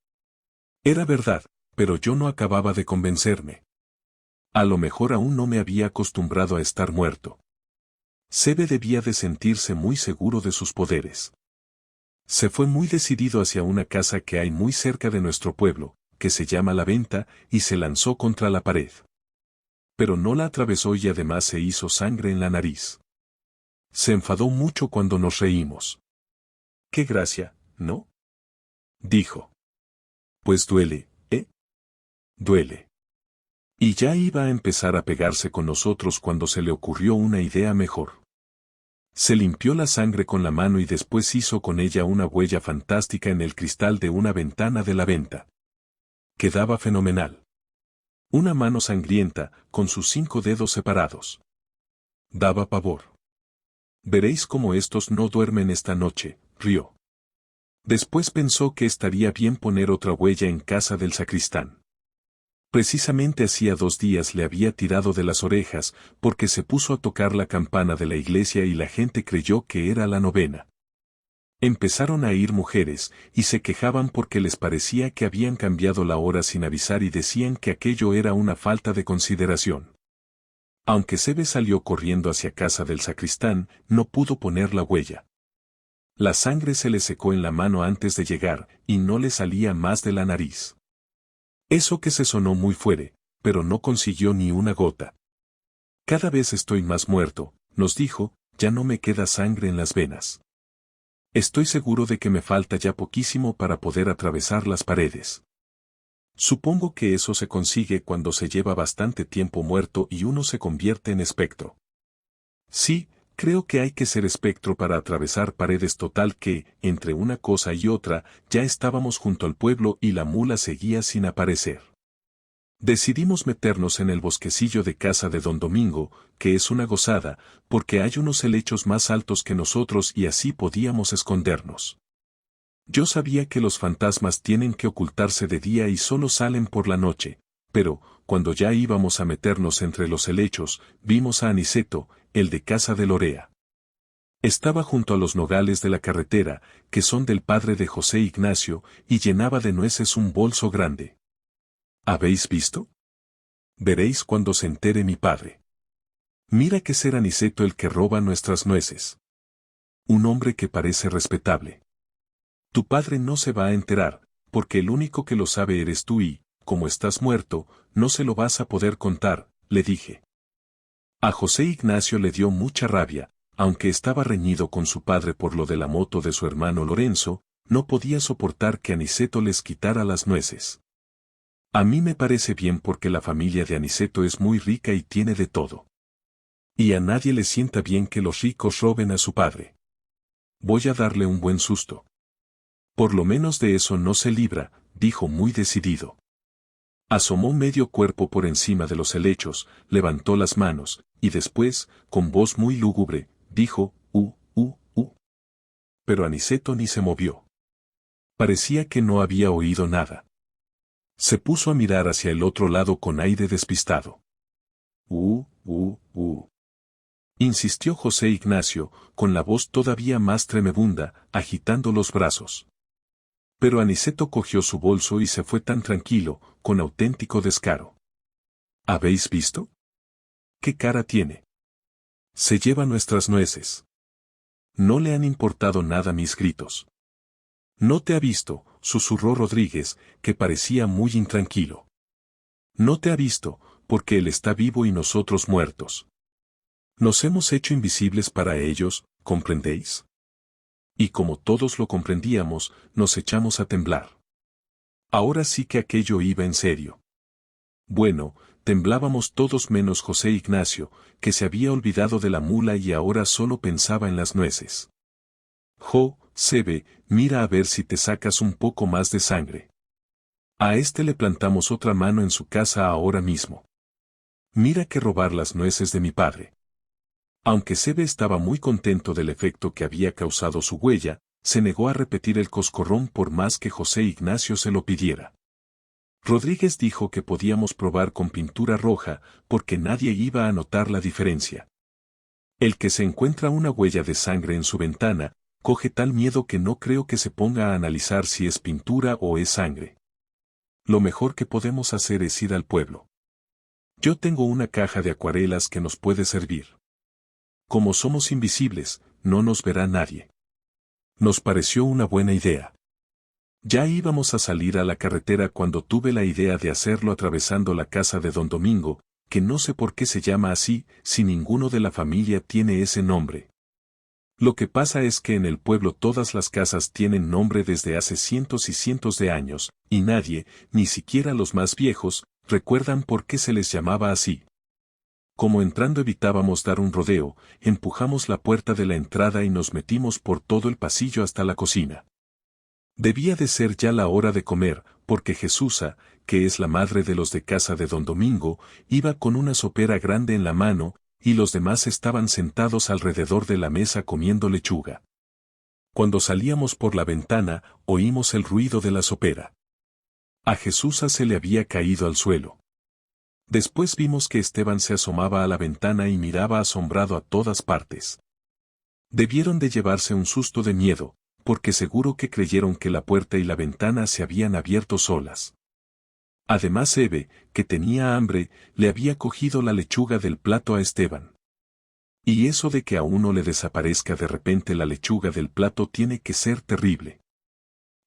Era verdad, pero yo no acababa de convencerme. A lo mejor aún no me había acostumbrado a estar muerto. Sebe debía de sentirse muy seguro de sus poderes. Se fue muy decidido hacia una casa que hay muy cerca de nuestro pueblo, que se llama La Venta, y se lanzó contra la pared. Pero no la atravesó y además se hizo sangre en la nariz. Se enfadó mucho cuando nos reímos. ¡Qué gracia, ¿no? Dijo. Pues duele, ¿eh? Duele. Y ya iba a empezar a pegarse con nosotros cuando se le ocurrió una idea mejor. Se limpió la sangre con la mano y después hizo con ella una huella fantástica en el cristal de una ventana de La Venta. Quedaba fenomenal. Una mano sangrienta, con sus 5 dedos separados. Daba pavor. Veréis cómo estos no duermen esta noche, rió. Después pensó que estaría bien poner otra huella en casa del sacristán. Precisamente hacía 2 días le había tirado de las orejas, porque se puso a tocar la campana de la iglesia y la gente creyó que era la novena. Empezaron a ir mujeres, y se quejaban porque les parecía que habían cambiado la hora sin avisar y decían que aquello era una falta de consideración. Aunque Sebe salió corriendo hacia casa del sacristán, no pudo poner la huella. La sangre se le secó en la mano antes de llegar, y no le salía más de la nariz. Eso que se sonó muy fuerte, pero no consiguió ni una gota. Cada vez estoy más muerto, nos dijo, ya no me queda sangre en las venas. Estoy seguro de que me falta ya poquísimo para poder atravesar las paredes. Supongo que eso se consigue cuando se lleva bastante tiempo muerto y uno se convierte en espectro. Sí, creo que hay que ser espectro para atravesar paredes total que, entre una cosa y otra, ya estábamos junto al pueblo y la mula seguía sin aparecer. Decidimos meternos en el bosquecillo de casa de don Domingo, que es una gozada, porque hay unos helechos más altos que nosotros y así podíamos escondernos. Yo sabía que los fantasmas tienen que ocultarse de día y solo salen por la noche, pero, cuando ya íbamos a meternos entre los helechos, vimos a Aniceto, el de casa de Lorea. Estaba junto a los nogales de la carretera, que son del padre de José Ignacio, y llenaba de nueces un bolso grande. ¿Habéis visto? Veréis cuando se entere mi padre. Mira que ser Aniceto el que roba nuestras nueces. Un hombre que parece respetable. Tu padre no se va a enterar, porque el único que lo sabe eres tú y, como estás muerto, no se lo vas a poder contar, le dije. A José Ignacio le dio mucha rabia, aunque estaba reñido con su padre por lo de la moto de su hermano Lorenzo, no podía soportar que Aniceto les quitara las nueces. A mí me parece bien porque la familia de Aniceto es muy rica y tiene de todo. Y a nadie le sienta bien que los ricos roben a su padre. Voy a darle un buen susto. Por lo menos de eso no se libra, dijo muy decidido. Asomó medio cuerpo por encima de los helechos, levantó las manos, y después, con voz muy lúgubre, dijo, Pero Aniceto ni se movió. Parecía que no había oído nada. Se puso a mirar hacia el otro lado con aire despistado. Insistió José Ignacio, con la voz todavía más tremebunda, agitando los brazos. Pero Aniceto cogió su bolso y se fue tan tranquilo, con auténtico descaro. ¿Habéis visto? ¿Qué cara tiene? Se lleva nuestras nueces. No le han importado nada mis gritos. No te ha visto, susurró Rodríguez, que parecía muy intranquilo. No te ha visto, porque él está vivo y nosotros muertos. Nos hemos hecho invisibles para ellos, ¿comprendéis? Y como todos lo comprendíamos, nos echamos a temblar. Ahora sí que aquello iba en serio. Bueno, temblábamos todos menos José Ignacio, que se había olvidado de la mula y ahora solo pensaba en las nueces. Sebe, mira a ver si te sacas un poco más de sangre. A este le plantamos otra mano en su casa ahora mismo. Mira que robar las nueces de mi padre. Aunque Sebe estaba muy contento del efecto que había causado su huella, se negó a repetir el coscorrón por más que José Ignacio se lo pidiera. Rodríguez dijo que podíamos probar con pintura roja, porque nadie iba a notar la diferencia. El que se encuentra una huella de sangre en su ventana, coge tal miedo que no creo que se ponga a analizar si es pintura o es sangre. Lo mejor que podemos hacer es ir al pueblo. Yo tengo una caja de acuarelas que nos puede servir. Como somos invisibles, no nos verá nadie. Nos pareció una buena idea. Ya íbamos a salir a la carretera cuando tuve la idea de hacerlo atravesando la casa de don Domingo, que no sé por qué se llama así, si ninguno de la familia tiene ese nombre. Lo que pasa es que en el pueblo todas las casas tienen nombre desde hace cientos y cientos de años, y nadie, ni siquiera los más viejos, recuerdan por qué se les llamaba así. Como entrando evitábamos dar un rodeo, empujamos la puerta de la entrada y nos metimos por todo el pasillo hasta la cocina. Debía de ser ya la hora de comer, porque Jesusa, que es la madre de los de casa de don Domingo, iba con una sopera grande en la mano, y los demás estaban sentados alrededor de la mesa comiendo lechuga. Cuando salíamos por la ventana, oímos el ruido de la sopera. A Jesusa se le había caído al suelo. Después vimos que Esteban se asomaba a la ventana y miraba asombrado a todas partes. Debieron de llevarse un susto de miedo, porque seguro que creyeron que la puerta y la ventana se habían abierto solas. Además Eve, que tenía hambre, le había cogido la lechuga del plato a Esteban. Y eso de que a uno le desaparezca de repente la lechuga del plato tiene que ser terrible.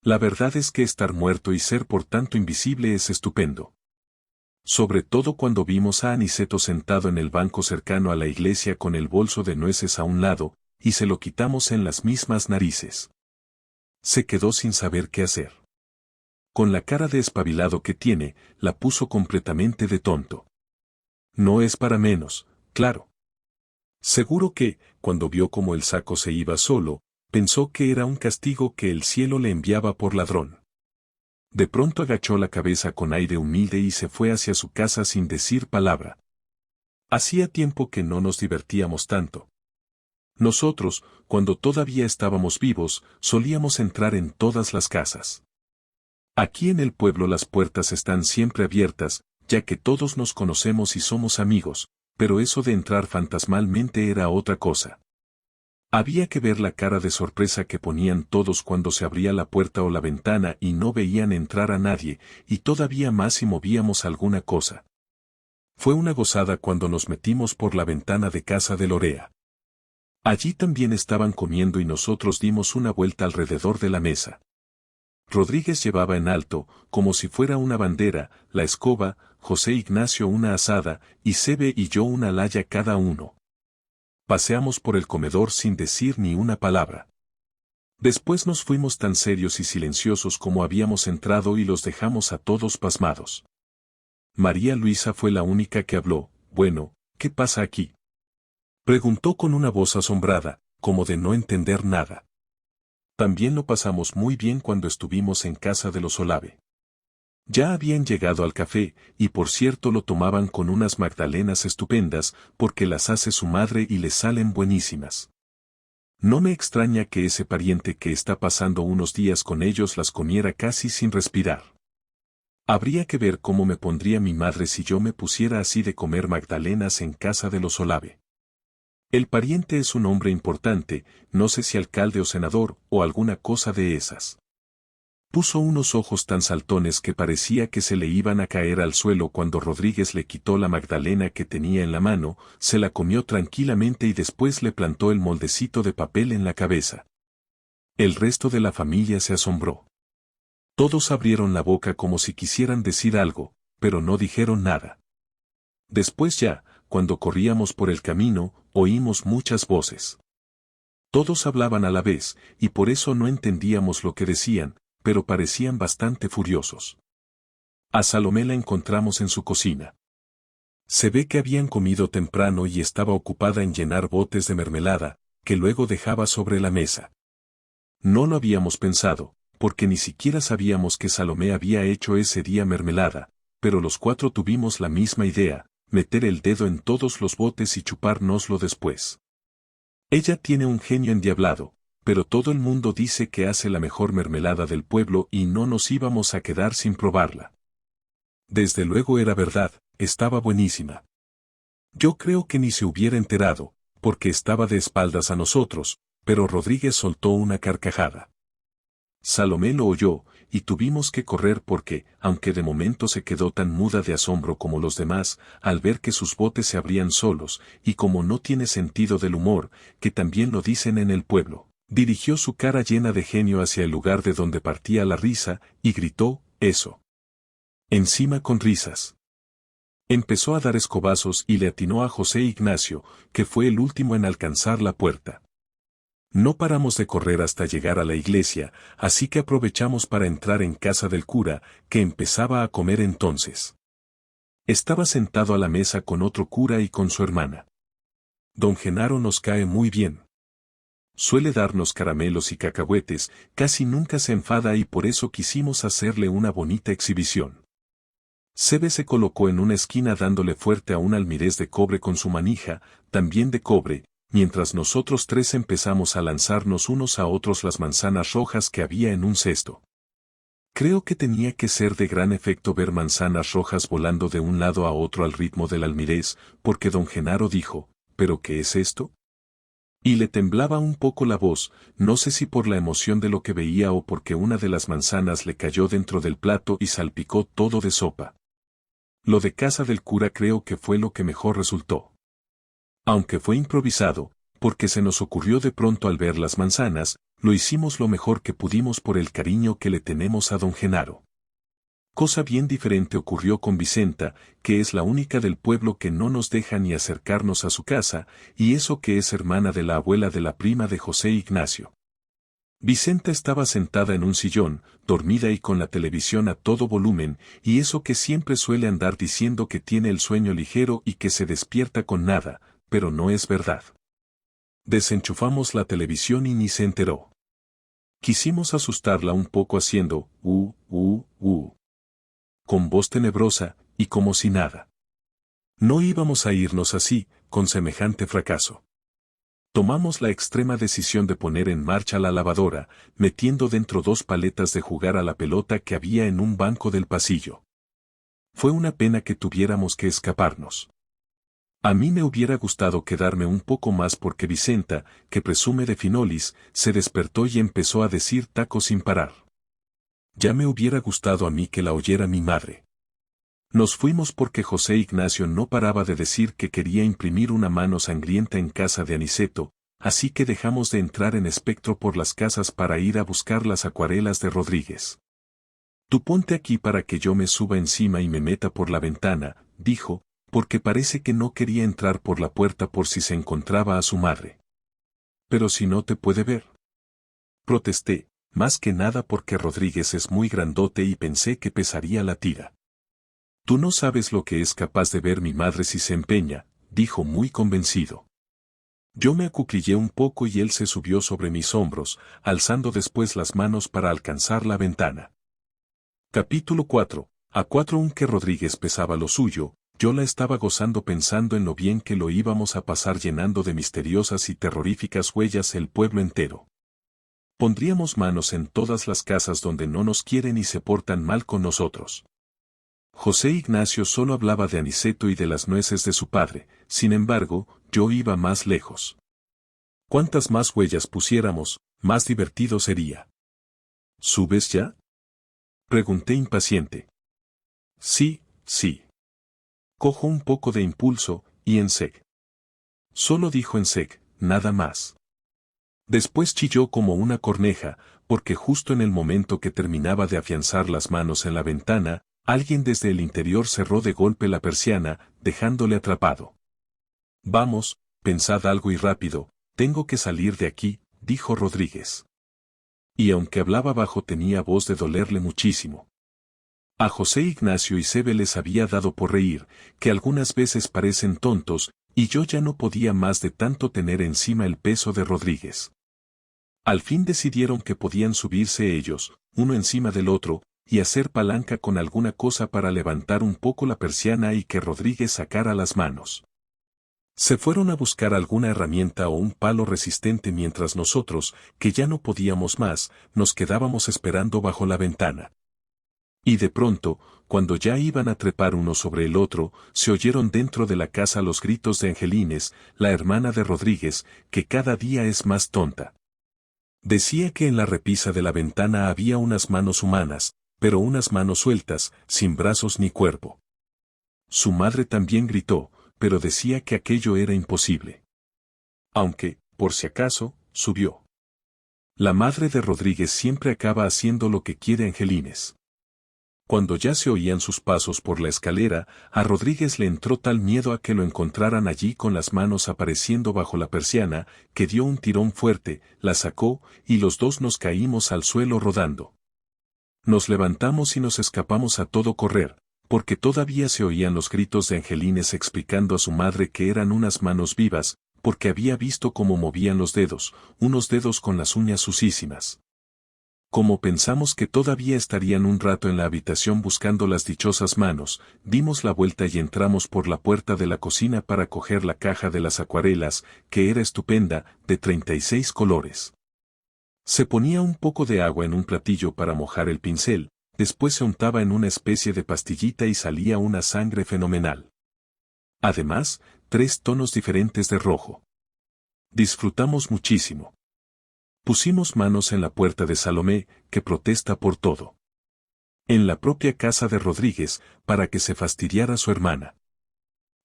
La verdad es que estar muerto y ser por tanto invisible es estupendo. Sobre todo cuando vimos a Aniceto sentado en el banco cercano a la iglesia con el bolso de nueces a un lado, y se lo quitamos en las mismas narices. Se quedó sin saber qué hacer. Con la cara de espabilado que tiene, la puso completamente de tonto. No es para menos, claro. Seguro que, cuando vio cómo el saco se iba solo, pensó que era un castigo que el cielo le enviaba por ladrón. De pronto agachó la cabeza con aire humilde y se fue hacia su casa sin decir palabra. Hacía tiempo que no nos divertíamos tanto. Nosotros, cuando todavía estábamos vivos, solíamos entrar en todas las casas. Aquí en el pueblo las puertas están siempre abiertas, ya que todos nos conocemos y somos amigos, pero eso de entrar fantasmalmente era otra cosa. Había que ver la cara de sorpresa que ponían todos cuando se abría la puerta o la ventana y no veían entrar a nadie, y todavía más si movíamos alguna cosa. Fue una gozada cuando nos metimos por la ventana de casa de Lorea. Allí también estaban comiendo y nosotros dimos una vuelta alrededor de la mesa. Rodríguez llevaba en alto, como si fuera una bandera, la escoba, José Ignacio una azada, y Sebe y yo una laya cada uno. Paseamos por el comedor sin decir ni una palabra. Después nos fuimos tan serios y silenciosos como habíamos entrado y los dejamos a todos pasmados. María Luisa fue la única que habló. Bueno, ¿qué pasa aquí?, preguntó con una voz asombrada, como de no entender nada. También lo pasamos muy bien cuando estuvimos en casa de los Olave. Ya habían llegado al café, y por cierto lo tomaban con unas magdalenas estupendas, porque las hace su madre y les salen buenísimas. No me extraña que ese pariente que está pasando unos días con ellos las comiera casi sin respirar. Habría que ver cómo me pondría mi madre si yo me pusiera así de comer magdalenas en casa de los Olave. El pariente es un hombre importante, no sé si alcalde o senador, o alguna cosa de esas. Puso unos ojos tan saltones que parecía que se le iban a caer al suelo cuando Rodríguez le quitó la magdalena que tenía en la mano, se la comió tranquilamente y después le plantó el moldecito de papel en la cabeza. El resto de la familia se asombró. Todos abrieron la boca como si quisieran decir algo, pero no dijeron nada. Después ya, cuando corríamos por el camino, oímos muchas voces. Todos hablaban a la vez, y por eso no entendíamos lo que decían, pero parecían bastante furiosos. A Salomé la encontramos en su cocina. Se ve que habían comido temprano y estaba ocupada en llenar botes de mermelada, que luego dejaba sobre la mesa. No lo habíamos pensado, porque ni siquiera sabíamos que Salomé había hecho ese día mermelada, pero los cuatro tuvimos la misma idea, meter el dedo en todos los botes y chupárnoslo después. Ella tiene un genio endiablado, pero todo el mundo dice que hace la mejor mermelada del pueblo y no nos íbamos a quedar sin probarla. Desde luego era verdad, estaba buenísima. Yo creo que ni se hubiera enterado, porque estaba de espaldas a nosotros, pero Rodríguez soltó una carcajada. Salomé lo oyó, y tuvimos que correr porque, aunque de momento se quedó tan muda de asombro como los demás, al ver que sus botes se abrían solos, y como no tiene sentido del humor, que también lo dicen en el pueblo, dirigió su cara llena de genio hacia el lugar de donde partía la risa, y gritó, «¡Eso!». Encima con risas. Empezó a dar escobazos y le atinó a José Ignacio, que fue el último en alcanzar la puerta. No paramos de correr hasta llegar a la iglesia, así que aprovechamos para entrar en casa del cura, que empezaba a comer entonces. Estaba sentado a la mesa con otro cura y con su hermana. Don Genaro nos cae muy bien. Suele darnos caramelos y cacahuetes, casi nunca se enfada y por eso quisimos hacerle una bonita exhibición. Sebe se colocó en una esquina dándole fuerte a un almirez de cobre con su manija, también de cobre, mientras nosotros tres empezamos a lanzarnos unos a otros las manzanas rojas que había en un cesto. Creo que tenía que ser de gran efecto ver manzanas rojas volando de un lado a otro al ritmo del almirez, porque don Genaro dijo, ¿pero qué es esto? Y le temblaba un poco la voz, no sé si por la emoción de lo que veía o porque una de las manzanas le cayó dentro del plato y salpicó todo de sopa. Lo de casa del cura creo que fue lo que mejor resultó. Aunque fue improvisado, porque se nos ocurrió de pronto al ver las manzanas, lo hicimos lo mejor que pudimos por el cariño que le tenemos a don Genaro. Cosa bien diferente ocurrió con Vicenta, que es la única del pueblo que no nos deja ni acercarnos a su casa, y eso que es hermana de la abuela de la prima de José Ignacio. Vicenta estaba sentada en un sillón, dormida y con la televisión a todo volumen, y eso que siempre suele andar diciendo que tiene el sueño ligero y que se despierta con nada, pero no es verdad. Desenchufamos la televisión y ni se enteró. Quisimos asustarla un poco haciendo, con voz tenebrosa, y como si nada. No íbamos a irnos así, con semejante fracaso. Tomamos la extrema decisión de poner en marcha la lavadora, metiendo dentro 2 paletas de jugar a la pelota que había en un banco del pasillo. Fue una pena que tuviéramos que escaparnos. A mí me hubiera gustado quedarme un poco más porque Vicenta, que presume de finolis, se despertó y empezó a decir tacos sin parar. Ya me hubiera gustado a mí que la oyera mi madre. Nos fuimos porque José Ignacio no paraba de decir que quería imprimir una mano sangrienta en casa de Aniceto, así que dejamos de entrar en espectro por las casas para ir a buscar las acuarelas de Rodríguez. Tú ponte aquí para que yo me suba encima y me meta por la ventana, dijo, porque parece que no quería entrar por la puerta por si se encontraba a su madre. Pero si no te puede ver. Protesté, más que nada porque Rodríguez es muy grandote y pensé que pesaría la tira. Tú no sabes lo que es capaz de ver mi madre si se empeña, dijo muy convencido. Yo me acuclillé un poco y él se subió sobre mis hombros, alzando después las manos para alcanzar la ventana. Capítulo 4. A 4 aunque Rodríguez pesaba lo suyo, yo la estaba gozando pensando en lo bien que lo íbamos a pasar llenando de misteriosas y terroríficas huellas el pueblo entero. Pondríamos manos en todas las casas donde no nos quieren y se portan mal con nosotros. José Ignacio solo hablaba de Aniceto y de las nueces de su padre, sin embargo, yo iba más lejos. Cuantas más huellas pusiéramos, más divertido sería. ¿Subes ya? Pregunté impaciente. Sí, sí. Cojo un poco de impulso, y en sec. Solo dijo en sec, nada más. Después chilló como una corneja, porque justo en el momento que terminaba de afianzar las manos en la ventana, alguien desde el interior cerró de golpe la persiana, dejándole atrapado. Vamos, pensad algo y rápido, tengo que salir de aquí, dijo Rodríguez. Y aunque hablaba bajo tenía voz de dolerle muchísimo. A José Ignacio y Sebe les había dado por reír, que algunas veces parecen tontos, y yo ya no podía más de tanto tener encima el peso de Rodríguez. Al fin decidieron que podían subirse ellos, uno encima del otro, y hacer palanca con alguna cosa para levantar un poco la persiana y que Rodríguez sacara las manos. Se fueron a buscar alguna herramienta o un palo resistente mientras nosotros, que ya no podíamos más, nos quedábamos esperando bajo la ventana. Y de pronto, cuando ya iban a trepar uno sobre el otro, se oyeron dentro de la casa los gritos de Angelines, la hermana de Rodríguez, que cada día es más tonta. Decía que en la repisa de la ventana había unas manos humanas, pero unas manos sueltas, sin brazos ni cuerpo. Su madre también gritó, pero decía que aquello era imposible. Aunque, por si acaso, subió. La madre de Rodríguez siempre acaba haciendo lo que quiere Angelines. Cuando ya se oían sus pasos por la escalera, a Rodríguez le entró tal miedo a que lo encontraran allí con las manos apareciendo bajo la persiana, que dio un tirón fuerte, la sacó, y los dos nos caímos al suelo rodando. Nos levantamos y nos escapamos a todo correr, porque todavía se oían los gritos de Angelines explicando a su madre que eran unas manos vivas, porque había visto cómo movían los dedos, unos dedos con las uñas sucísimas. Como pensamos que todavía estarían un rato en la habitación buscando las dichosas manos, dimos la vuelta y entramos por la puerta de la cocina para coger la caja de las acuarelas, que era estupenda, de 36 colores. Se ponía un poco de agua en un platillo para mojar el pincel, después se untaba en una especie de pastillita y salía una sangre fenomenal. Además, 3 tonos diferentes de rojo. Disfrutamos muchísimo. Pusimos manos en la puerta de Salomé, que protesta por todo. En la propia casa de Rodríguez, para que se fastidiara su hermana.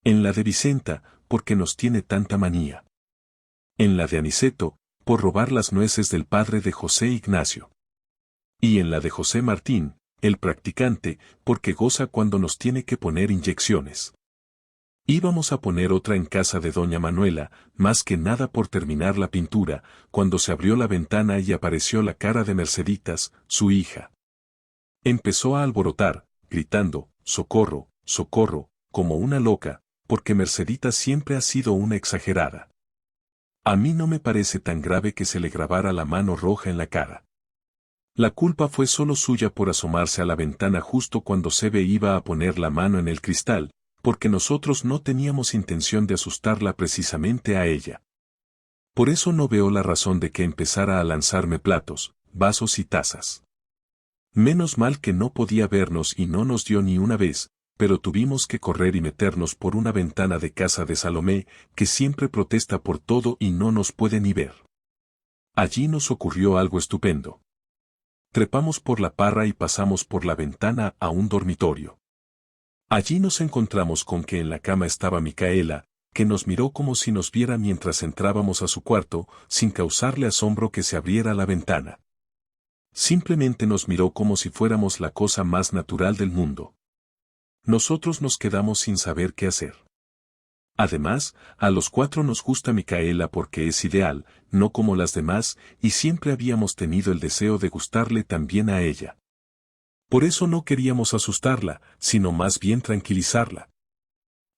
En la de Vicenta, porque nos tiene tanta manía. En la de Aniceto, por robar las nueces del padre de José Ignacio. Y en la de José Martín, el practicante, porque goza cuando nos tiene que poner inyecciones. Íbamos a poner otra en casa de doña Manuela, más que nada por terminar la pintura, cuando se abrió la ventana y apareció la cara de Merceditas, su hija. Empezó a alborotar, gritando, «¡Socorro, socorro!», como una loca, porque Merceditas siempre ha sido una exagerada. A mí no me parece tan grave que se le grabara la mano roja en la cara. La culpa fue solo suya por asomarse a la ventana justo cuando Sebe iba a poner la mano en el cristal, porque nosotros no teníamos intención de asustarla precisamente a ella. Por eso no veo la razón de que empezara a lanzarme platos, vasos y tazas. Menos mal que no podía vernos y no nos dio ni una vez, pero tuvimos que correr y meternos por una ventana de casa de Salomé, que siempre protesta por todo y no nos puede ni ver. Allí nos ocurrió algo estupendo. Trepamos por la parra y pasamos por la ventana a un dormitorio. Allí nos encontramos con que en la cama estaba Micaela, que nos miró como si nos viera mientras entrábamos a su cuarto, sin causarle asombro que se abriera la ventana. Simplemente nos miró como si fuéramos la cosa más natural del mundo. Nosotros nos quedamos sin saber qué hacer. Además, a los 4 nos gusta Micaela porque es ideal, no como las demás, y siempre habíamos tenido el deseo de gustarle también a ella. Por eso no queríamos asustarla, sino más bien tranquilizarla.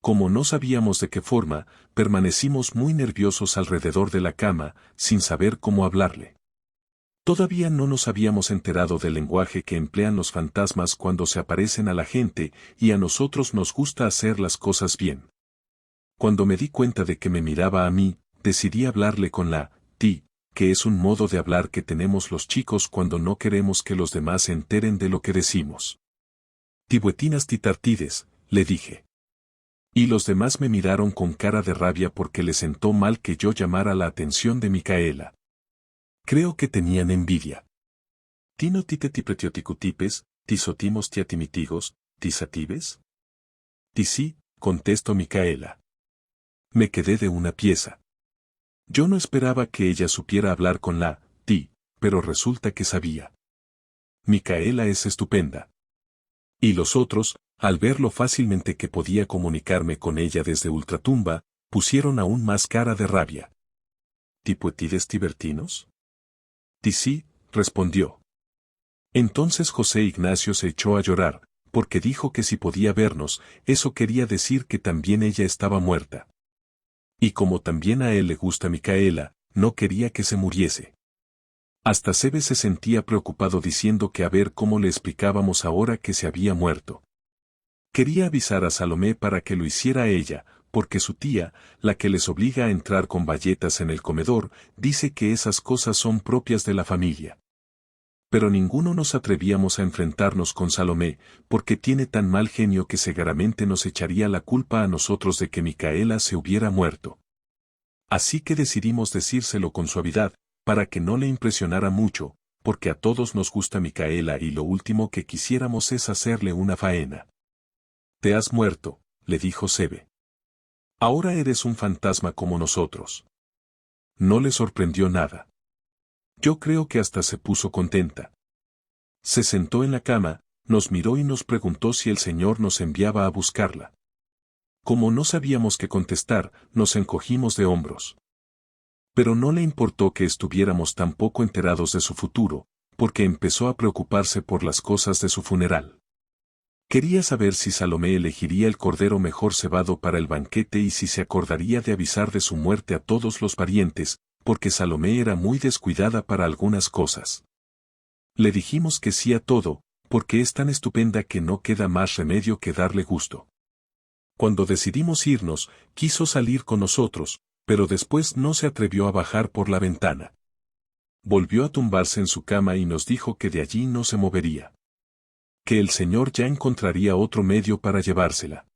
Como no sabíamos de qué forma, permanecimos muy nerviosos alrededor de la cama, sin saber cómo hablarle. Todavía no nos habíamos enterado del lenguaje que emplean los fantasmas cuando se aparecen a la gente, y a nosotros nos gusta hacer las cosas bien. Cuando me di cuenta de que me miraba a mí, decidí hablarle con la ti, que es un modo de hablar que tenemos los chicos cuando no queremos que los demás se enteren de lo que decimos. Tibuetinas titartides, le dije. Y los demás me miraron con cara de rabia porque les sentó mal que yo llamara la atención de Micaela. Creo que tenían envidia. Tino tite tipretioticutipes, tisotimos tiatimitigos, tisatibes. Tisí, contestó Micaela. Me quedé de una pieza. Yo no esperaba que ella supiera hablar con la ti, pero resulta que sabía. Micaela es estupenda. Y los otros, al ver lo fácilmente que podía comunicarme con ella desde ultratumba, pusieron aún más cara de rabia. ¿Tipoetides tibertinos? Sí, respondió. Entonces José Ignacio se echó a llorar, porque dijo que si podía vernos, eso quería decir que también ella estaba muerta. Y como también a él le gusta Micaela, no quería que se muriese. Hasta Sebe se sentía preocupado diciendo que a ver cómo le explicábamos ahora que se había muerto. Quería avisar a Salomé para que lo hiciera ella, porque su tía, la que les obliga a entrar con bayetas en el comedor, dice que esas cosas son propias de la familia. Pero ninguno nos atrevíamos a enfrentarnos con Salomé, porque tiene tan mal genio que seguramente nos echaría la culpa a nosotros de que Micaela se hubiera muerto. Así que decidimos decírselo con suavidad, para que no le impresionara mucho, porque a todos nos gusta Micaela y lo último que quisiéramos es hacerle una faena. «Te has muerto», le dijo Sebe. «Ahora eres un fantasma como nosotros». No le sorprendió nada. Yo creo que hasta se puso contenta. Se sentó en la cama, nos miró y nos preguntó si el Señor nos enviaba a buscarla. Como no sabíamos qué contestar, nos encogimos de hombros. Pero no le importó que estuviéramos tan poco enterados de su futuro, porque empezó a preocuparse por las cosas de su funeral. Quería saber si Salomé elegiría el cordero mejor cebado para el banquete y si se acordaría de avisar de su muerte a todos los parientes, porque Salomé era muy descuidada para algunas cosas. Le dijimos que sí a todo, porque es tan estupenda que no queda más remedio que darle gusto. Cuando decidimos irnos, quiso salir con nosotros, pero después no se atrevió a bajar por la ventana. Volvió a tumbarse en su cama y nos dijo que de allí no se movería. Que el Señor ya encontraría otro medio para llevársela.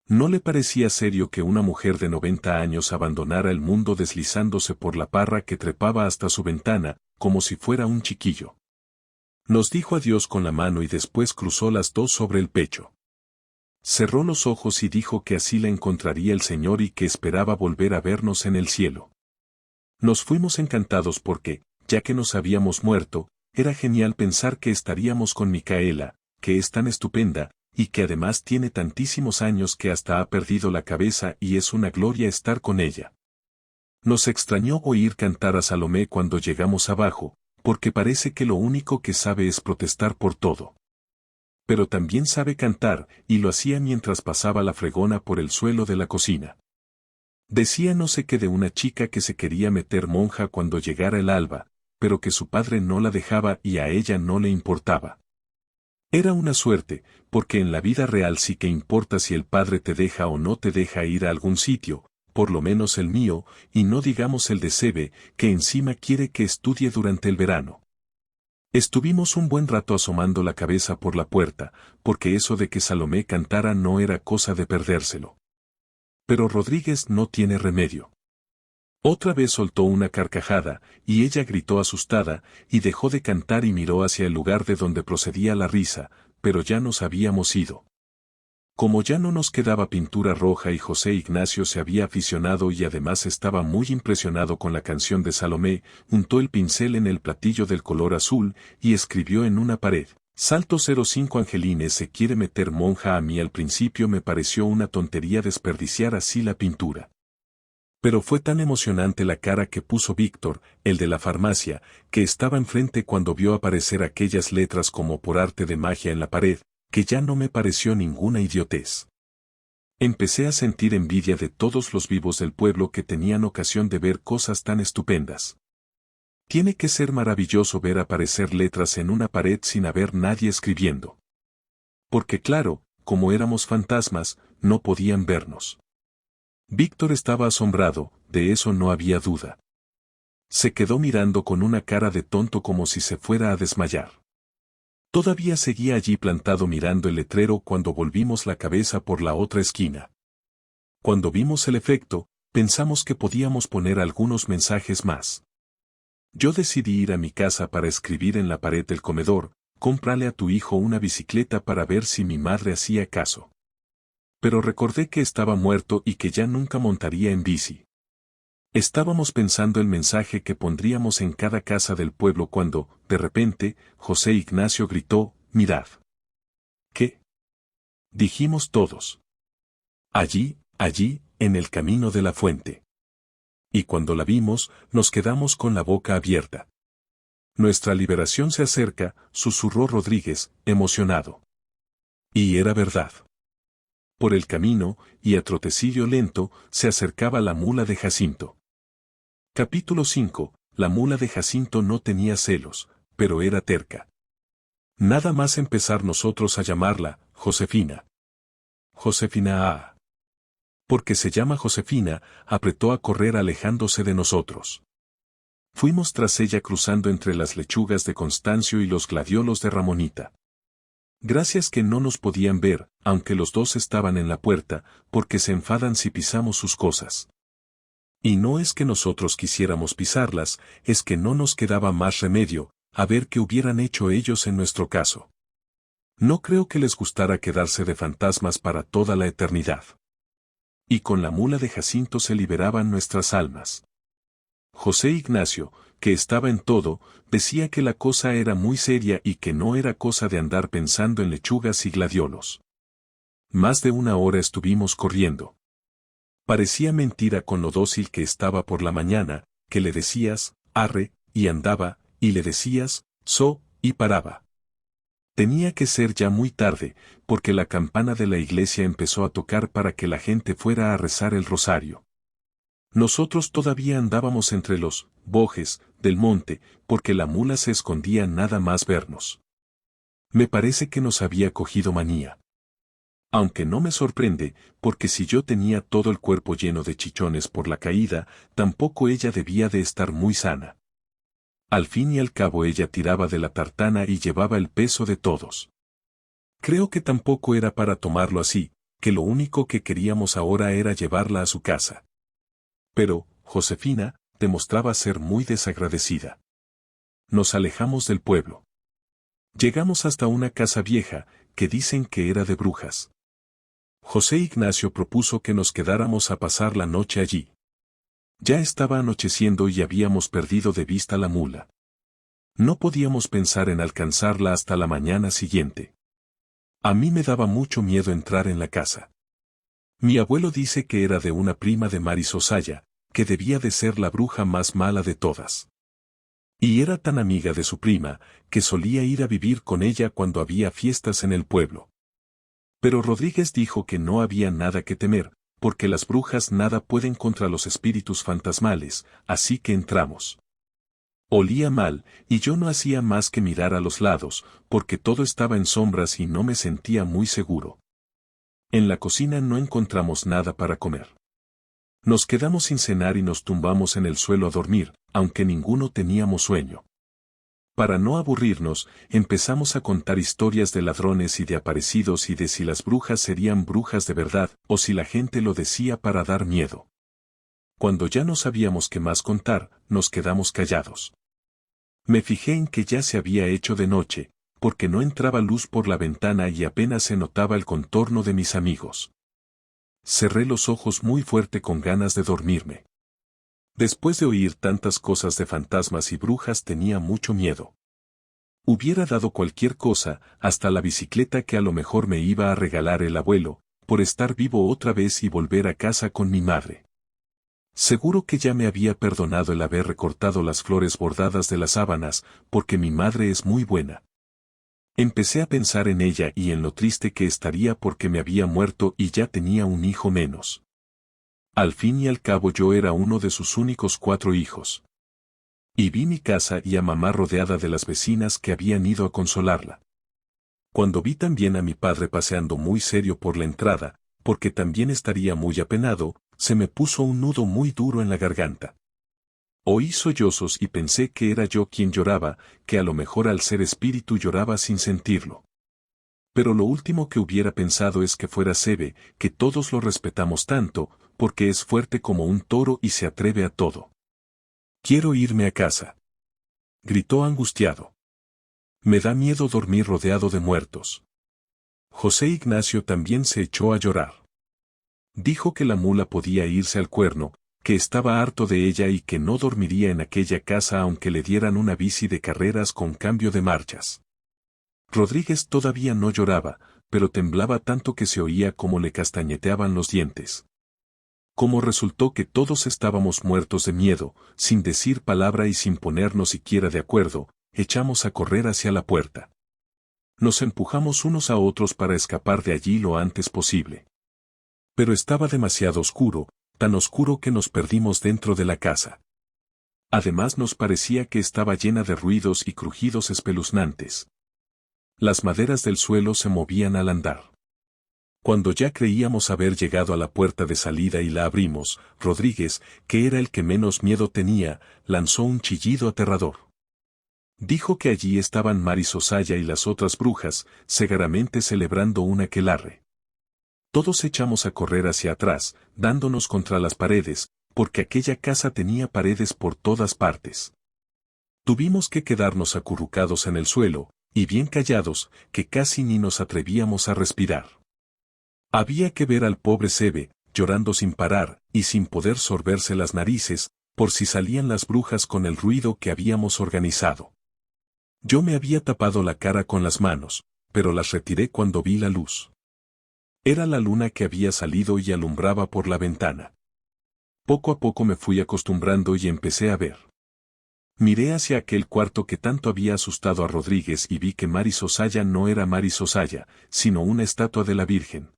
No le parecía serio que una mujer de 90 años abandonara el mundo deslizándose por la parra que trepaba hasta su ventana, como si fuera un chiquillo. Nos dijo adiós con la mano y después cruzó las dos sobre el pecho. Cerró los ojos y dijo que así la encontraría el Señor y que esperaba volver a vernos en el cielo. Nos fuimos encantados porque, ya que nos habíamos muerto, era genial pensar que estaríamos con Micaela, que es tan estupenda, y que además tiene tantísimos años que hasta ha perdido la cabeza y es una gloria estar con ella. Nos extrañó oír cantar a Salomé cuando llegamos abajo, porque parece que lo único que sabe es protestar por todo. Pero también sabe cantar, y lo hacía mientras pasaba la fregona por el suelo de la cocina. Decía no sé qué de una chica que se quería meter monja cuando llegara el alba, pero que su padre no la dejaba y a ella no le importaba. Era una suerte, porque en la vida real sí que importa si el padre te deja o no te deja ir a algún sitio, por lo menos el mío, y no digamos el de Sebe, que encima quiere que estudie durante el verano. Estuvimos un buen rato asomando la cabeza por la puerta, porque eso de que Salomé cantara no era cosa de perdérselo. Pero Rodríguez no tiene remedio. Otra vez soltó una carcajada, y ella gritó asustada, y dejó de cantar y miró hacia el lugar de donde procedía la risa, pero ya nos habíamos ido. Como ya no nos quedaba pintura roja y José Ignacio se había aficionado y además estaba muy impresionado con la canción de Salomé, untó el pincel en el platillo del color azul y escribió en una pared: Salto 05 Angelines se quiere meter monja. A mí al principio me pareció una tontería desperdiciar así la pintura. Pero fue tan emocionante la cara que puso Víctor, el de la farmacia, que estaba enfrente cuando vio aparecer aquellas letras como por arte de magia en la pared, que ya no me pareció ninguna idiotez. Empecé a sentir envidia de todos los vivos del pueblo que tenían ocasión de ver cosas tan estupendas. Tiene que ser maravilloso ver aparecer letras en una pared sin haber nadie escribiendo. Porque claro, como éramos fantasmas, no podían vernos. Víctor estaba asombrado, de eso no había duda. Se quedó mirando con una cara de tonto como si se fuera a desmayar. Todavía seguía allí plantado mirando el letrero cuando volvimos la cabeza por la otra esquina. Cuando vimos el efecto, pensamos que podíamos poner algunos mensajes más. Yo decidí ir a mi casa para escribir en la pared del comedor: cómprale a tu hijo una bicicleta para ver si mi madre hacía caso. Pero recordé que estaba muerto y que ya nunca montaría en bici. Estábamos pensando el mensaje que pondríamos en cada casa del pueblo cuando, de repente, José Ignacio gritó: «¡Mirad!». ¿Qué? Dijimos todos. Allí, en el camino de la fuente. Y cuando la vimos, nos quedamos con la boca abierta. Nuestra liberación se acerca, susurró Rodríguez, emocionado. Y era verdad. Por el camino, y a trotecillo lento, se acercaba la mula de Jacinto. Capítulo 5. la mula de Jacinto no tenía celos, pero era terca. Nada más empezar nosotros a llamarla, Josefina. Josefina porque se llama Josefina, apretó a correr alejándose de nosotros. Fuimos tras ella cruzando entre las lechugas de Constancio y los gladiolos de Ramonita. Gracias que no nos podían ver, aunque los dos estaban en la puerta, porque se enfadan si pisamos sus cosas. Y no es que nosotros quisiéramos pisarlas, es que no nos quedaba más remedio, a ver qué hubieran hecho ellos en nuestro caso. No creo que les gustara quedarse de fantasmas para toda la eternidad. Y con la mula de Jacinto se liberaban nuestras almas. José Ignacio, que estaba en todo, decía que la cosa era muy seria y que no era cosa de andar pensando en lechugas y gladiolos. Más de una hora estuvimos corriendo. Parecía mentira con lo dócil que estaba por la mañana, que le decías, arre, y andaba, y le decías, so, y paraba. Tenía que ser ya muy tarde, porque la campana de la iglesia empezó a tocar para que la gente fuera a rezar el rosario. Nosotros todavía andábamos entre los bojes del monte, porque la mula se escondía nada más vernos. Me parece que nos había cogido manía. Aunque no me sorprende, porque si yo tenía todo el cuerpo lleno de chichones por la caída, tampoco ella debía de estar muy sana. Al fin y al cabo ella tiraba de la tartana y llevaba el peso de todos. Creo que tampoco era para tomarlo así, que lo único que queríamos ahora era llevarla a su casa. Pero, Josefina, demostraba ser muy desagradecida. Nos alejamos del pueblo. Llegamos hasta una casa vieja, que dicen que era de brujas. José Ignacio propuso que nos quedáramos a pasar la noche allí. Ya estaba anocheciendo y habíamos perdido de vista la mula. No podíamos pensar en alcanzarla hasta la mañana siguiente. A mí me daba mucho miedo entrar en la casa. Mi abuelo dice que era de una prima de Mari Sosaya, que debía de ser la bruja más mala de todas. Y era tan amiga de su prima, que solía ir a vivir con ella cuando había fiestas en el pueblo. Pero Rodríguez dijo que no había nada que temer, porque las brujas nada pueden contra los espíritus fantasmales, así que entramos. Olía mal, y yo no hacía más que mirar a los lados, porque todo estaba en sombras y no me sentía muy seguro. En la cocina no encontramos nada para comer. Nos quedamos sin cenar y nos tumbamos en el suelo a dormir, aunque ninguno teníamos sueño. Para no aburrirnos, empezamos a contar historias de ladrones y de aparecidos y de si las brujas serían brujas de verdad, o si la gente lo decía para dar miedo. Cuando ya no sabíamos qué más contar, nos quedamos callados. Me fijé en que ya se había hecho de noche, porque no entraba luz por la ventana y apenas se notaba el contorno de mis amigos. Cerré los ojos muy fuerte con ganas de dormirme. Después de oír tantas cosas de fantasmas y brujas tenía mucho miedo. Hubiera dado cualquier cosa, hasta la bicicleta que a lo mejor me iba a regalar el abuelo, por estar vivo otra vez y volver a casa con mi madre. Seguro que ya me había perdonado el haber recortado las flores bordadas de las sábanas, porque mi madre es muy buena. Empecé a pensar en ella y en lo triste que estaría porque me había muerto y ya tenía un hijo menos. Al fin y al cabo yo era uno de sus únicos 4 hijos. Y vi mi casa y a mamá rodeada de las vecinas que habían ido a consolarla. Cuando vi también a mi padre paseando muy serio por la entrada, porque también estaría muy apenado, se me puso un nudo muy duro en la garganta. Oí sollozos y pensé que era yo quien lloraba, que a lo mejor al ser espíritu lloraba sin sentirlo. Pero lo último que hubiera pensado es que fuera Sebe, que todos lo respetamos tanto, porque es fuerte como un toro y se atreve a todo. Quiero irme a casa. Gritó angustiado. Me da miedo dormir rodeado de muertos. José Ignacio también se echó a llorar. Dijo que la mula podía irse al cuerno, que estaba harto de ella y que no dormiría en aquella casa aunque le dieran una bici de carreras con cambio de marchas. Rodríguez todavía no lloraba, pero temblaba tanto que se oía como le castañeteaban los dientes. Como resultó que todos estábamos muertos de miedo, sin decir palabra y sin ponernos siquiera de acuerdo, echamos a correr hacia la puerta. Nos empujamos unos a otros para escapar de allí lo antes posible. Pero estaba demasiado oscuro, tan oscuro que nos perdimos dentro de la casa. Además nos parecía que estaba llena de ruidos y crujidos espeluznantes. Las maderas del suelo se movían al andar. Cuando ya creíamos haber llegado a la puerta de salida y la abrimos, Rodríguez, que era el que menos miedo tenía, lanzó un chillido aterrador. Dijo que allí estaban Marisosaya y las otras brujas, segaramente celebrando un aquelarre. Todos echamos a correr hacia atrás, dándonos contra las paredes, porque aquella casa tenía paredes por todas partes. Tuvimos que quedarnos acurrucados en el suelo, y bien callados, que casi ni nos atrevíamos a respirar. Había que ver al pobre Sebe, llorando sin parar, y sin poder sorberse las narices, por si salían las brujas con el ruido que habíamos organizado. Yo me había tapado la cara con las manos, pero las retiré cuando vi la luz. Era la luna que había salido y alumbraba por la ventana. Poco a poco me fui acostumbrando y empecé a ver. Miré hacia aquel cuarto que tanto había asustado a Rodríguez y vi que Marisosaya no era Marisosaya, sino una estatua de la Virgen.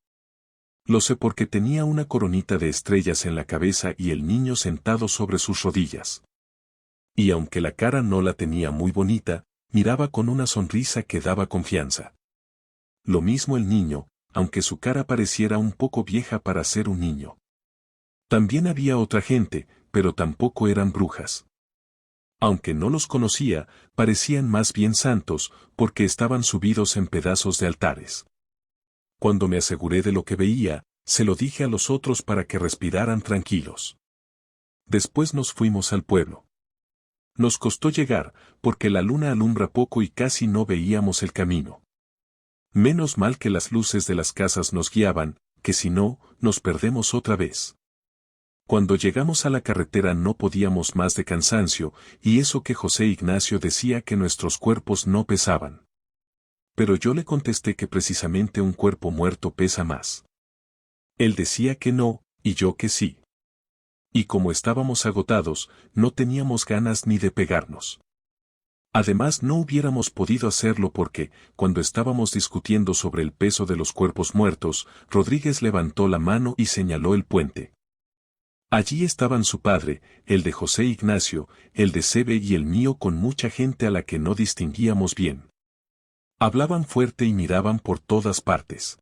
Lo sé porque tenía una coronita de estrellas en la cabeza y el niño sentado sobre sus rodillas. Y aunque la cara no la tenía muy bonita, miraba con una sonrisa que daba confianza. Lo mismo el niño, aunque su cara pareciera un poco vieja para ser un niño. También había otra gente, pero tampoco eran brujas. Aunque no los conocía, parecían más bien santos, porque estaban subidos en pedazos de altares. Cuando me aseguré de lo que veía, se lo dije a los otros para que respiraran tranquilos. Después nos fuimos al pueblo. Nos costó llegar, porque la luna alumbra poco y casi no veíamos el camino. Menos mal que las luces de las casas nos guiaban, que si no, nos perdemos otra vez. Cuando llegamos a la carretera no podíamos más de cansancio, y eso que José Ignacio decía que nuestros cuerpos no pesaban. Pero yo le contesté que precisamente un cuerpo muerto pesa más. Él decía que no, y yo que sí. Y como estábamos agotados, no teníamos ganas ni de pegarnos. Además no hubiéramos podido hacerlo porque, cuando estábamos discutiendo sobre el peso de los cuerpos muertos, Rodríguez levantó la mano y señaló el puente. Allí estaban su padre, el de José Ignacio, el de Sebe y el mío con mucha gente a la que no distinguíamos bien. Hablaban fuerte y miraban por todas partes.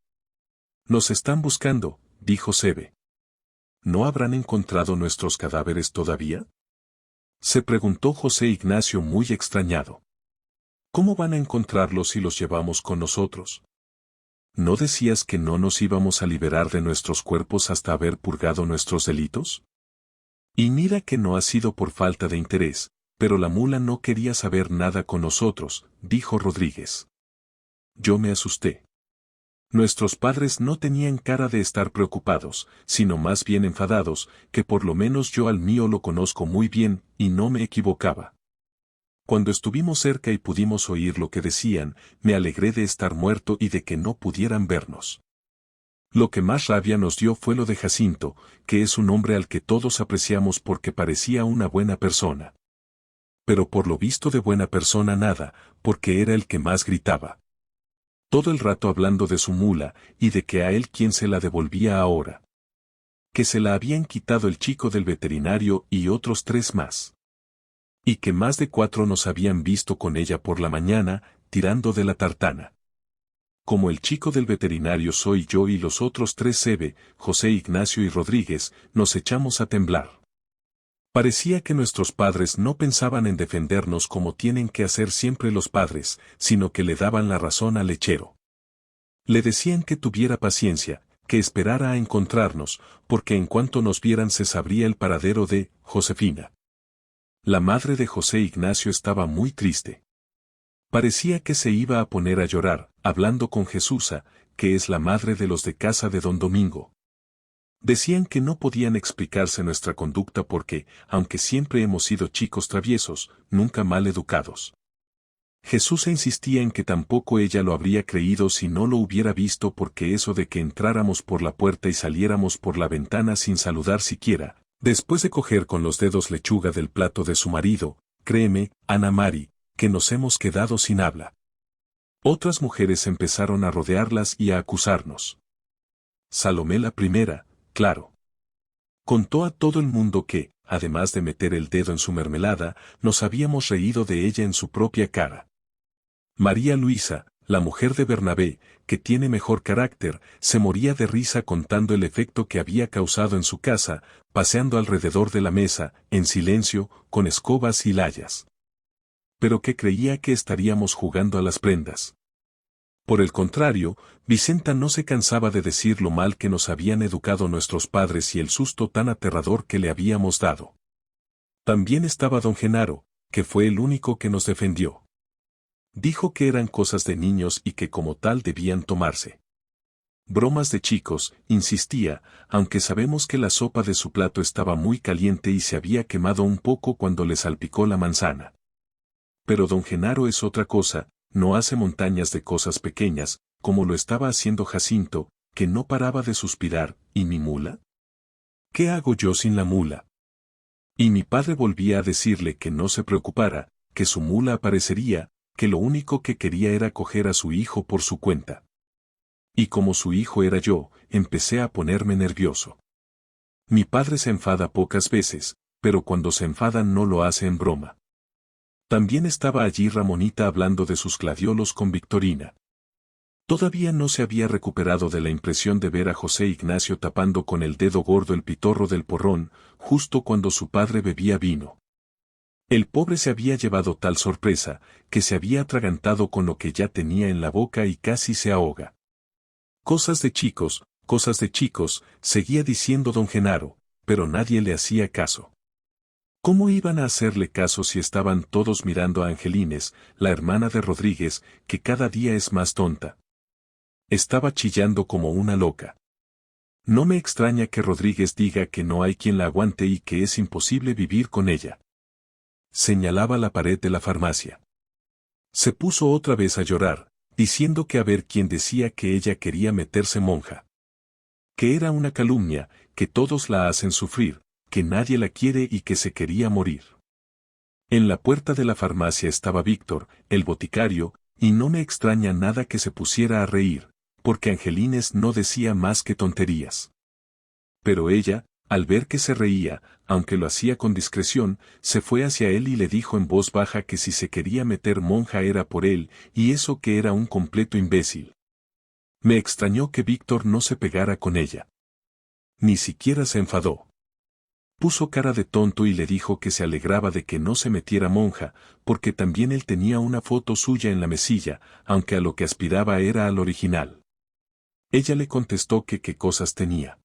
«Nos están buscando», dijo Sebe. «¿No habrán encontrado nuestros cadáveres todavía?», se preguntó José Ignacio muy extrañado. «¿Cómo van a encontrarlos si los llevamos con nosotros? ¿No decías que no nos íbamos a liberar de nuestros cuerpos hasta haber purgado nuestros delitos? Y mira que no ha sido por falta de interés, pero la mula no quería saber nada con nosotros», dijo Rodríguez. Yo me asusté. Nuestros padres no tenían cara de estar preocupados, sino más bien enfadados, que por lo menos yo al mío lo conozco muy bien, y no me equivocaba. Cuando estuvimos cerca y pudimos oír lo que decían, me alegré de estar muerto y de que no pudieran vernos. Lo que más rabia nos dio fue lo de Jacinto, que es un hombre al que todos apreciamos porque parecía una buena persona. Pero por lo visto de buena persona nada, porque era el que más gritaba. Todo el rato hablando de su mula, y de que a él quién se la devolvía ahora. Que se la habían quitado el chico del veterinario y otros 3 más. Y que más de 4 nos habían visto con ella por la mañana, tirando de la tartana. Como el chico del veterinario soy yo y los otros 3 Sebe, José Ignacio y Rodríguez, nos echamos a temblar. Parecía que nuestros padres no pensaban en defendernos como tienen que hacer siempre los padres, sino que le daban la razón al lechero. Le decían que tuviera paciencia, que esperara a encontrarnos, porque en cuanto nos vieran se sabría el paradero de Josefina. La madre de José Ignacio estaba muy triste. Parecía que se iba a poner a llorar, hablando con Jesusa, que es la madre de los de casa de don Domingo. Decían que no podían explicarse nuestra conducta porque, aunque siempre hemos sido chicos traviesos, nunca mal educados. Jesús insistía en que tampoco ella lo habría creído si no lo hubiera visto porque eso de que entráramos por la puerta y saliéramos por la ventana sin saludar siquiera, después de coger con los dedos lechuga del plato de su marido, créeme, Ana Mari, que nos hemos quedado sin habla. Otras mujeres empezaron a rodearlas y a acusarnos. Salomé la primera, claro. Contó a todo el mundo que, además de meter el dedo en su mermelada, nos habíamos reído de ella en su propia cara. María Luisa, la mujer de Bernabé, que tiene mejor carácter, se moría de risa contando el efecto que había causado en su casa, paseando alrededor de la mesa, en silencio, con escobas y layas. Pero que creía que estaríamos jugando a las prendas. Por el contrario, Vicenta no se cansaba de decir lo mal que nos habían educado nuestros padres y el susto tan aterrador que le habíamos dado. También estaba don Genaro, que fue el único que nos defendió. Dijo que eran cosas de niños y que como tal debían tomarse. Bromas de chicos, insistía, aunque sabemos que la sopa de su plato estaba muy caliente y se había quemado un poco cuando le salpicó la manzana. Pero don Genaro es otra cosa, no hace montañas de cosas pequeñas, como lo estaba haciendo Jacinto, que no paraba de suspirar, ¿y mi mula? ¿Qué hago yo sin la mula? Y mi padre volvía a decirle que no se preocupara, que su mula aparecería, que lo único que quería era coger a su hijo por su cuenta. Y como su hijo era yo, empecé a ponerme nervioso. Mi padre se enfada pocas veces, pero cuando se enfada no lo hace en broma. También estaba allí Ramonita hablando de sus gladiolos con Victorina. Todavía no se había recuperado de la impresión de ver a José Ignacio tapando con el dedo gordo el pitorro del porrón, justo cuando su padre bebía vino. El pobre se había llevado tal sorpresa, que se había atragantado con lo que ya tenía en la boca y casi se ahoga. Cosas de chicos, seguía diciendo don Genaro, pero nadie le hacía caso. ¿Cómo iban a hacerle caso si estaban todos mirando a Angelines, la hermana de Rodríguez, que cada día es más tonta? Estaba chillando como una loca. No me extraña que Rodríguez diga que no hay quien la aguante y que es imposible vivir con ella. Señalaba la pared de la farmacia. Se puso otra vez a llorar, diciendo que a ver quién decía que ella quería meterse monja. Que era una calumnia, que todos la hacen sufrir, que nadie la quiere y que se quería morir. En la puerta de la farmacia estaba Víctor, el boticario, y no me extraña nada que se pusiera a reír, porque Angelines no decía más que tonterías. Pero ella, al ver que se reía, aunque lo hacía con discreción, se fue hacia él y le dijo en voz baja que si se quería meter monja era por él, y eso que era un completo imbécil. Me extrañó que Víctor no se pegara con ella. Ni siquiera se enfadó. Puso cara de tonto y le dijo que se alegraba de que no se metiera monja, porque también él tenía una foto suya en la mesilla, aunque a lo que aspiraba era al original. Ella le contestó que qué cosas tenía.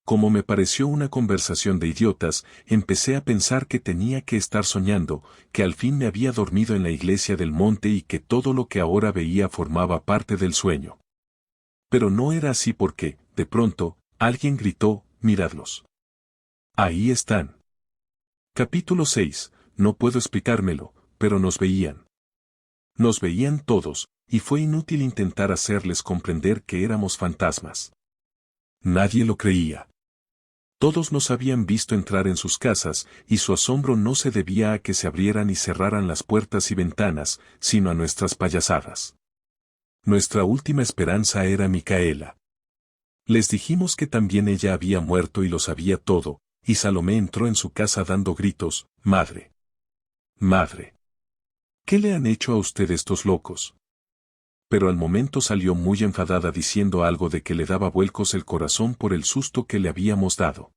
Como me pareció una conversación de idiotas, empecé a pensar que tenía que estar soñando, que al fin me había dormido en la iglesia del monte y que todo lo que ahora veía formaba parte del sueño. Pero no era así porque, de pronto, alguien gritó, «Miradlos. Ahí están». Capítulo 6. No puedo explicármelo, pero nos veían. Nos veían todos, y fue inútil intentar hacerles comprender que éramos fantasmas. Nadie lo creía. Todos nos habían visto entrar en sus casas, y su asombro no se debía a que se abrieran y cerraran las puertas y ventanas, sino a nuestras payasadas. Nuestra última esperanza era Micaela. Les dijimos que también ella había muerto y lo sabía todo, y Salomé entró en su casa dando gritos, «Madre. Madre. ¿Qué le han hecho a usted estos locos?». Pero al momento salió muy enfadada diciendo algo de que le daba vuelcos el corazón por el susto que le habíamos dado.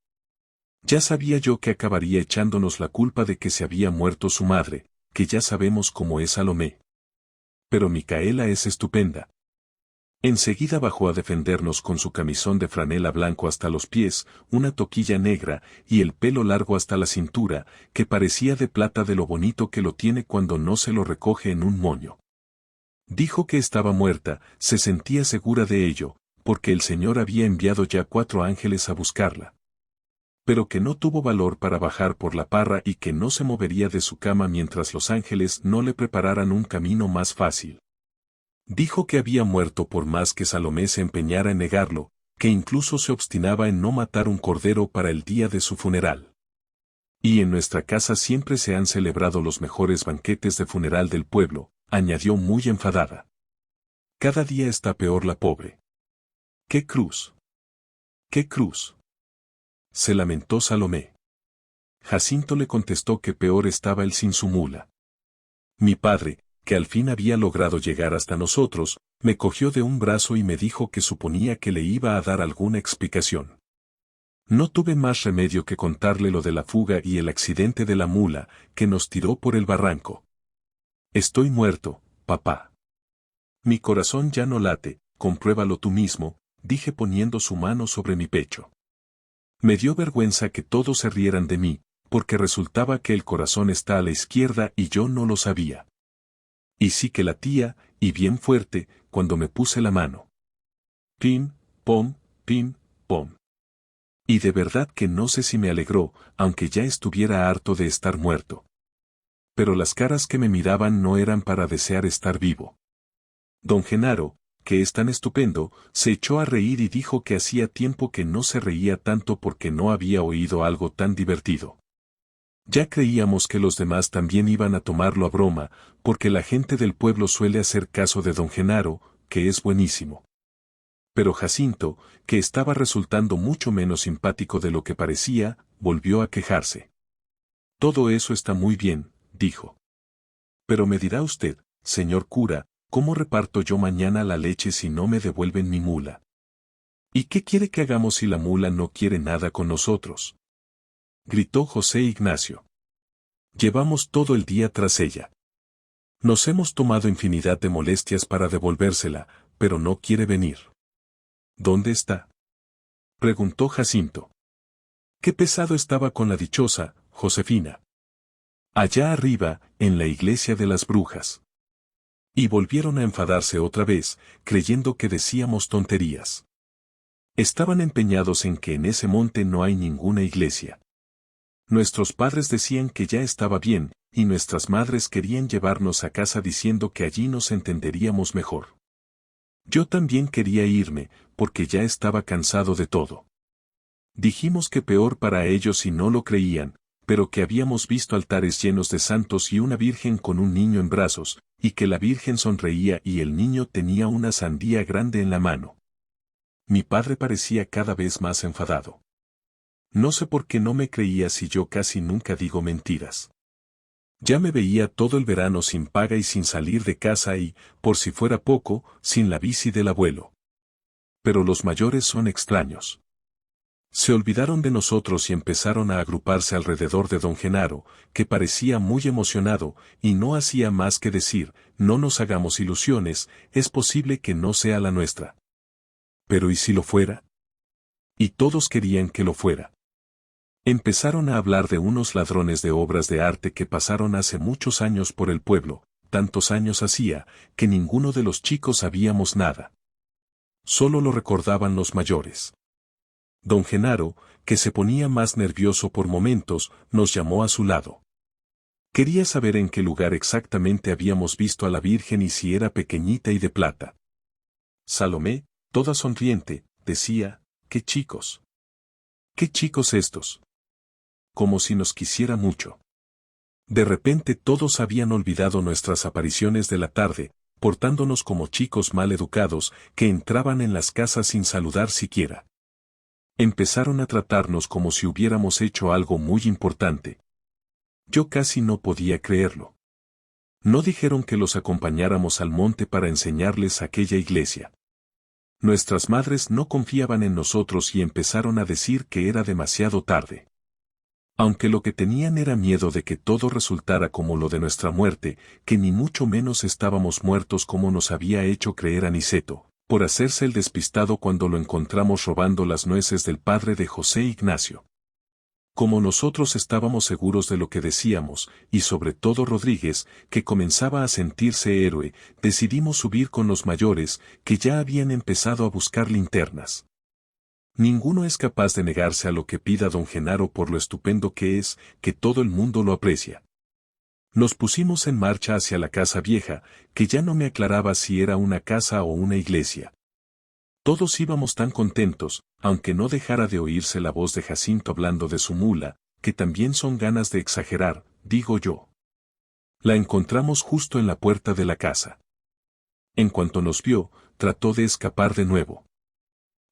Ya sabía yo que acabaría echándonos la culpa de que se había muerto su madre, que ya sabemos cómo es Salomé. Pero Micaela es estupenda. Enseguida bajó a defendernos con su camisón de franela blanco hasta los pies, una toquilla negra y el pelo largo hasta la cintura, que parecía de plata de lo bonito que lo tiene cuando no se lo recoge en un moño. Dijo que estaba muerta, se sentía segura de ello, porque el Señor había enviado ya 4 ángeles a buscarla. Pero que no tuvo valor para bajar por la parra y que no se movería de su cama mientras los ángeles no le prepararan un camino más fácil. Dijo que había muerto por más que Salomé se empeñara en negarlo, que incluso se obstinaba en no matar un cordero para el día de su funeral. Y en nuestra casa siempre se han celebrado los mejores banquetes de funeral del pueblo, añadió muy enfadada. Cada día está peor la pobre. ¡Qué cruz! ¡Qué cruz! Se lamentó Salomé. Jacinto le contestó que peor estaba él sin su mula. Mi padre, que al fin había logrado llegar hasta nosotros, me cogió de un brazo y me dijo que suponía que le iba a dar alguna explicación. No tuve más remedio que contarle lo de la fuga y el accidente de la mula, que nos tiró por el barranco. Estoy muerto, papá. Mi corazón ya no late, compruébalo tú mismo, dije poniendo su mano sobre mi pecho. Me dio vergüenza que todos se rieran de mí, porque resultaba que el corazón está a la izquierda y yo no lo sabía. Y sí que latía, y bien fuerte, cuando me puse la mano. Pim, pom, pim, pom. Y de verdad que no sé si me alegró, aunque ya estuviera harto de estar muerto. Pero las caras que me miraban no eran para desear estar vivo. Don Genaro, que es tan estupendo, se echó a reír y dijo que hacía tiempo que no se reía tanto porque no había oído algo tan divertido. Ya creíamos que los demás también iban a tomarlo a broma, porque la gente del pueblo suele hacer caso de don Genaro, que es buenísimo. Pero Jacinto, que estaba resultando mucho menos simpático de lo que parecía, volvió a quejarse. Todo eso está muy bien, dijo. Pero me dirá usted, señor cura, ¿cómo reparto yo mañana la leche si no me devuelven mi mula? ¿Y qué quiere que hagamos si la mula no quiere nada con nosotros? Gritó José Ignacio. Llevamos todo el día tras ella. Nos hemos tomado infinidad de molestias para devolvérsela, pero no quiere venir. ¿Dónde está? Preguntó Jacinto. Qué pesado estaba con la dichosa, Josefina. Allá arriba, en la iglesia de las brujas. Y volvieron a enfadarse otra vez, creyendo que decíamos tonterías. Estaban empeñados en que en ese monte no hay ninguna iglesia. Nuestros padres decían que ya estaba bien, y nuestras madres querían llevarnos a casa diciendo que allí nos entenderíamos mejor. Yo también quería irme, porque ya estaba cansado de todo. Dijimos que peor para ellos si no lo creían, pero que habíamos visto altares llenos de santos y una virgen con un niño en brazos, y que la virgen sonreía y el niño tenía una sandía grande en la mano. Mi padre parecía cada vez más enfadado. No sé por qué no me creía si yo casi nunca digo mentiras. Ya me veía todo el verano sin paga y sin salir de casa y, por si fuera poco, sin la bici del abuelo. Pero los mayores son extraños. Se olvidaron de nosotros y empezaron a agruparse alrededor de don Genaro, que parecía muy emocionado, y no hacía más que decir, no nos hagamos ilusiones, es posible que no sea la nuestra. Pero ¿y si lo fuera? Y todos querían que lo fuera. Empezaron a hablar de unos ladrones de obras de arte que pasaron hace muchos años por el pueblo, tantos años hacía, que ninguno de los chicos sabíamos nada. Solo lo recordaban los mayores. Don Genaro, que se ponía más nervioso por momentos, nos llamó a su lado. Quería saber en qué lugar exactamente habíamos visto a la Virgen y si era pequeñita y de plata. Salomé, toda sonriente, decía, ¡qué chicos! ¡Qué chicos estos! Como si nos quisiera mucho. De repente todos habían olvidado nuestras apariciones de la tarde, portándonos como chicos mal educados que entraban en las casas sin saludar siquiera. Empezaron a tratarnos como si hubiéramos hecho algo muy importante. Yo casi no podía creerlo. No dijeron que los acompañáramos al monte para enseñarles aquella iglesia. Nuestras madres no confiaban en nosotros y empezaron a decir que era demasiado tarde. Aunque lo que tenían era miedo de que todo resultara como lo de nuestra muerte, que ni mucho menos estábamos muertos como nos había hecho creer Aniceto, por hacerse el despistado cuando lo encontramos robando las nueces del padre de José Ignacio. Como nosotros estábamos seguros de lo que decíamos, y sobre todo Rodríguez, que comenzaba a sentirse héroe, decidimos subir con los mayores, que ya habían empezado a buscar linternas. Ninguno es capaz de negarse a lo que pida don Genaro por lo estupendo que es, que todo el mundo lo aprecia. Nos pusimos en marcha hacia la casa vieja, que ya no me aclaraba si era una casa o una iglesia. Todos íbamos tan contentos, aunque no dejara de oírse la voz de Jacinto hablando de su mula, que también son ganas de exagerar, digo yo. La encontramos justo en la puerta de la casa. En cuanto nos vio, trató de escapar de nuevo.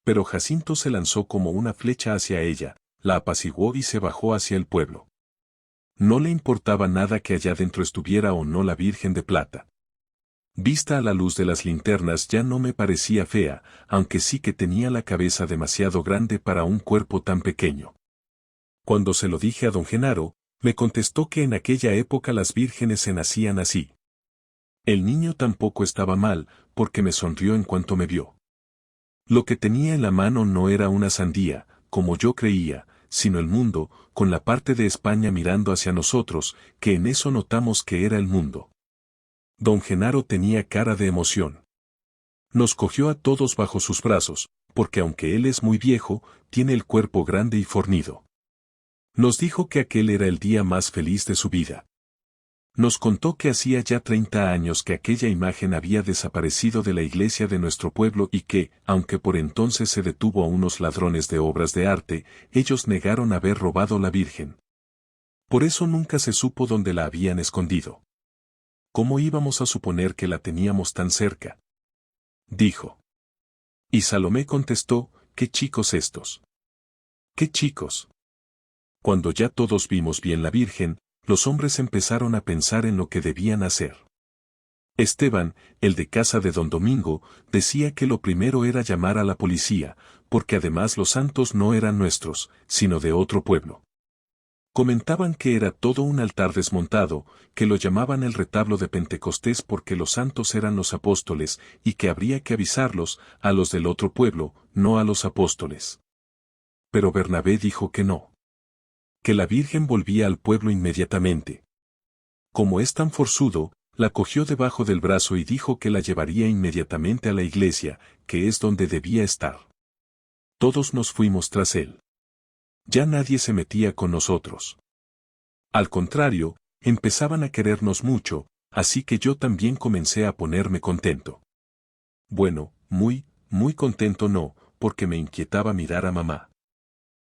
Pero Jacinto se lanzó como una flecha hacia ella, la apaciguó y se bajó hacia el pueblo. No le importaba nada que allá dentro estuviera o no la Virgen de Plata. Vista a la luz de las linternas ya no me parecía fea, aunque sí que tenía la cabeza demasiado grande para un cuerpo tan pequeño. Cuando se lo dije a don Genaro, me contestó que en aquella época las vírgenes se nacían así. El niño tampoco estaba mal, porque me sonrió en cuanto me vio. Lo que tenía en la mano no era una sandía, como yo creía, sino el mundo, con la parte de España mirando hacia nosotros, que en eso notamos que era el mundo. Don Genaro tenía cara de emoción. Nos cogió a todos bajo sus brazos, porque aunque él es muy viejo, tiene el cuerpo grande y fornido. Nos dijo que aquel era el día más feliz de su vida. Nos contó que hacía ya 30 años que aquella imagen había desaparecido de la iglesia de nuestro pueblo y que, aunque por entonces se detuvo a unos ladrones de obras de arte, ellos negaron haber robado la Virgen. Por eso nunca se supo dónde la habían escondido. ¿Cómo íbamos a suponer que la teníamos tan cerca? Dijo. Y Salomé contestó, ¿qué chicos estos? ¿Qué chicos? Cuando ya todos vimos bien la Virgen, los hombres empezaron a pensar en lo que debían hacer. Esteban, el de casa de don Domingo, decía que lo primero era llamar a la policía, porque además los santos no eran nuestros, sino de otro pueblo. Comentaban que era todo un altar desmontado, que lo llamaban el retablo de Pentecostés porque los santos eran los apóstoles, y que habría que avisarlos, a los del otro pueblo, no a los apóstoles. Pero Bernabé dijo que no. Que la Virgen volvía al pueblo inmediatamente. Como es tan forzudo, la cogió debajo del brazo y dijo que la llevaría inmediatamente a la iglesia, que es donde debía estar. Todos nos fuimos tras él. Ya nadie se metía con nosotros. Al contrario, empezaban a querernos mucho, así que yo también comencé a ponerme contento. Bueno, muy contento no, porque me inquietaba mirar a mamá.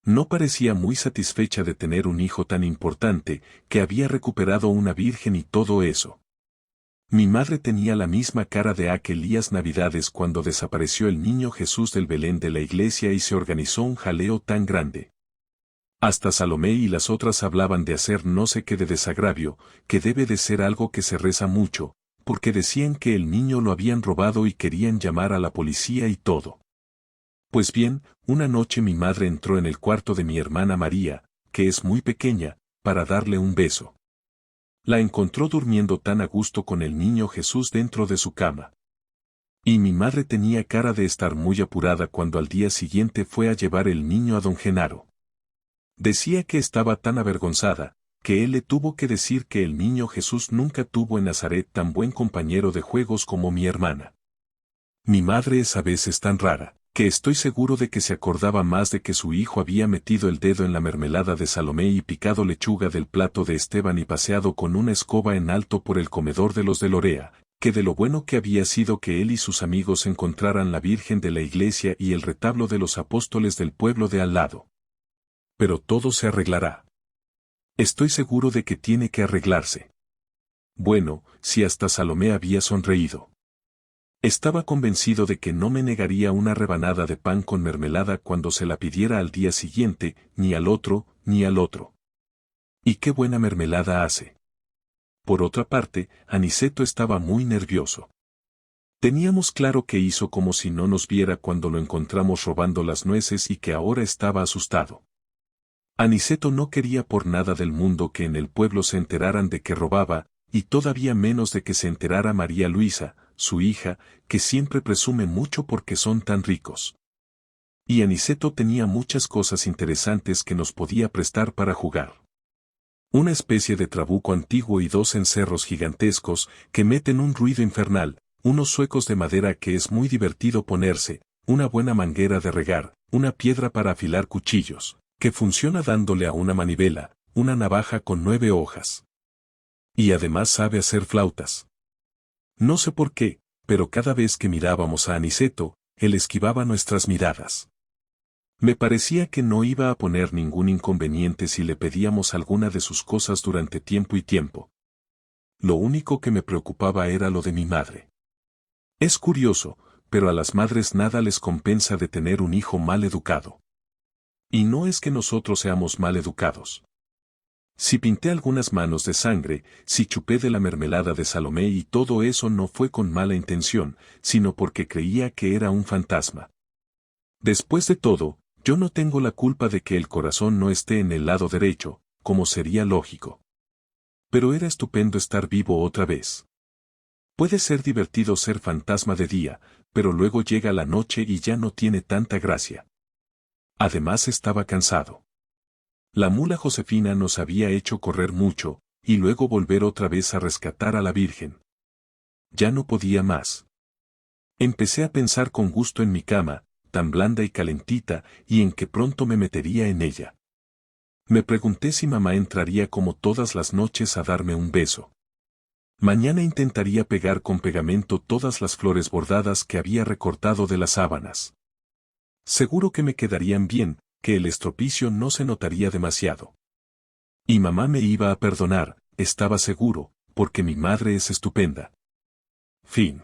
No parecía muy satisfecha de tener un hijo tan importante, que había recuperado una virgen y todo eso. Mi madre tenía la misma cara de aquellas navidades cuando desapareció el niño Jesús del Belén de la iglesia y se organizó un jaleo tan grande. Hasta Salomé y las otras hablaban de hacer no sé qué de desagravio, que debe de ser algo que se reza mucho, porque decían que el niño lo habían robado y querían llamar a la policía y todo. Pues bien, una noche mi madre entró en el cuarto de mi hermana María, que es muy pequeña, para darle un beso. La encontró durmiendo tan a gusto con el niño Jesús dentro de su cama. Y mi madre tenía cara de estar muy apurada cuando al día siguiente fue a llevar el niño a don Genaro. Decía que estaba tan avergonzada, que él le tuvo que decir que el niño Jesús nunca tuvo en Nazaret tan buen compañero de juegos como mi hermana. Mi madre es a veces tan rara, que estoy seguro de que se acordaba más de que su hijo había metido el dedo en la mermelada de Salomé y picado lechuga del plato de Esteban y paseado con una escoba en alto por el comedor de los de Lorea, que de lo bueno que había sido que él y sus amigos encontraran la Virgen de la iglesia y el retablo de los apóstoles del pueblo de al lado. Pero todo se arreglará. Estoy seguro de que tiene que arreglarse. Bueno, si hasta Salomé había sonreído. Estaba convencido de que no me negaría una rebanada de pan con mermelada cuando se la pidiera al día siguiente, ni al otro, ni al otro. Y qué buena mermelada hace. Por otra parte, Aniceto estaba muy nervioso. Teníamos claro que hizo como si no nos viera cuando lo encontramos robando las nueces y que ahora estaba asustado. Aniceto no quería por nada del mundo que en el pueblo se enteraran de que robaba, y todavía menos de que se enterara María Luisa, su hija, que siempre presume mucho porque son tan ricos. Y Aniceto tenía muchas cosas interesantes que nos podía prestar para jugar. Una especie de trabuco antiguo y 2 encerros gigantescos que meten un ruido infernal, unos suecos de madera que es muy divertido ponerse, una buena manguera de regar, una piedra para afilar cuchillos, que funciona dándole a una manivela, una navaja con 9 hojas. Y además sabe hacer flautas. No sé por qué, pero cada vez que mirábamos a Aniceto, él esquivaba nuestras miradas. Me parecía que no iba a poner ningún inconveniente si le pedíamos alguna de sus cosas durante tiempo y tiempo. Lo único que me preocupaba era lo de mi madre. Es curioso, pero a las madres nada les compensa de tener un hijo mal educado. Y no es que nosotros seamos mal educados. Si pinté algunas manos de sangre, si chupé de la mermelada de Salomé y todo eso no fue con mala intención, sino porque creía que era un fantasma. Después de todo, yo no tengo la culpa de que el corazón no esté en el lado derecho, como sería lógico. Pero era estupendo estar vivo otra vez. Puede ser divertido ser fantasma de día, pero luego llega la noche y ya no tiene tanta gracia. Además estaba cansado. La mula Josefina nos había hecho correr mucho, y luego volver otra vez a rescatar a la Virgen. Ya no podía más. Empecé a pensar con gusto en mi cama, tan blanda y calentita, y en que pronto me metería en ella. Me pregunté si mamá entraría como todas las noches a darme un beso. Mañana intentaría pegar con pegamento todas las flores bordadas que había recortado de las sábanas. Seguro que me quedarían bien, que el estropicio no se notaría demasiado. Y mamá me iba a perdonar, estaba seguro, porque mi madre es estupenda. Fin.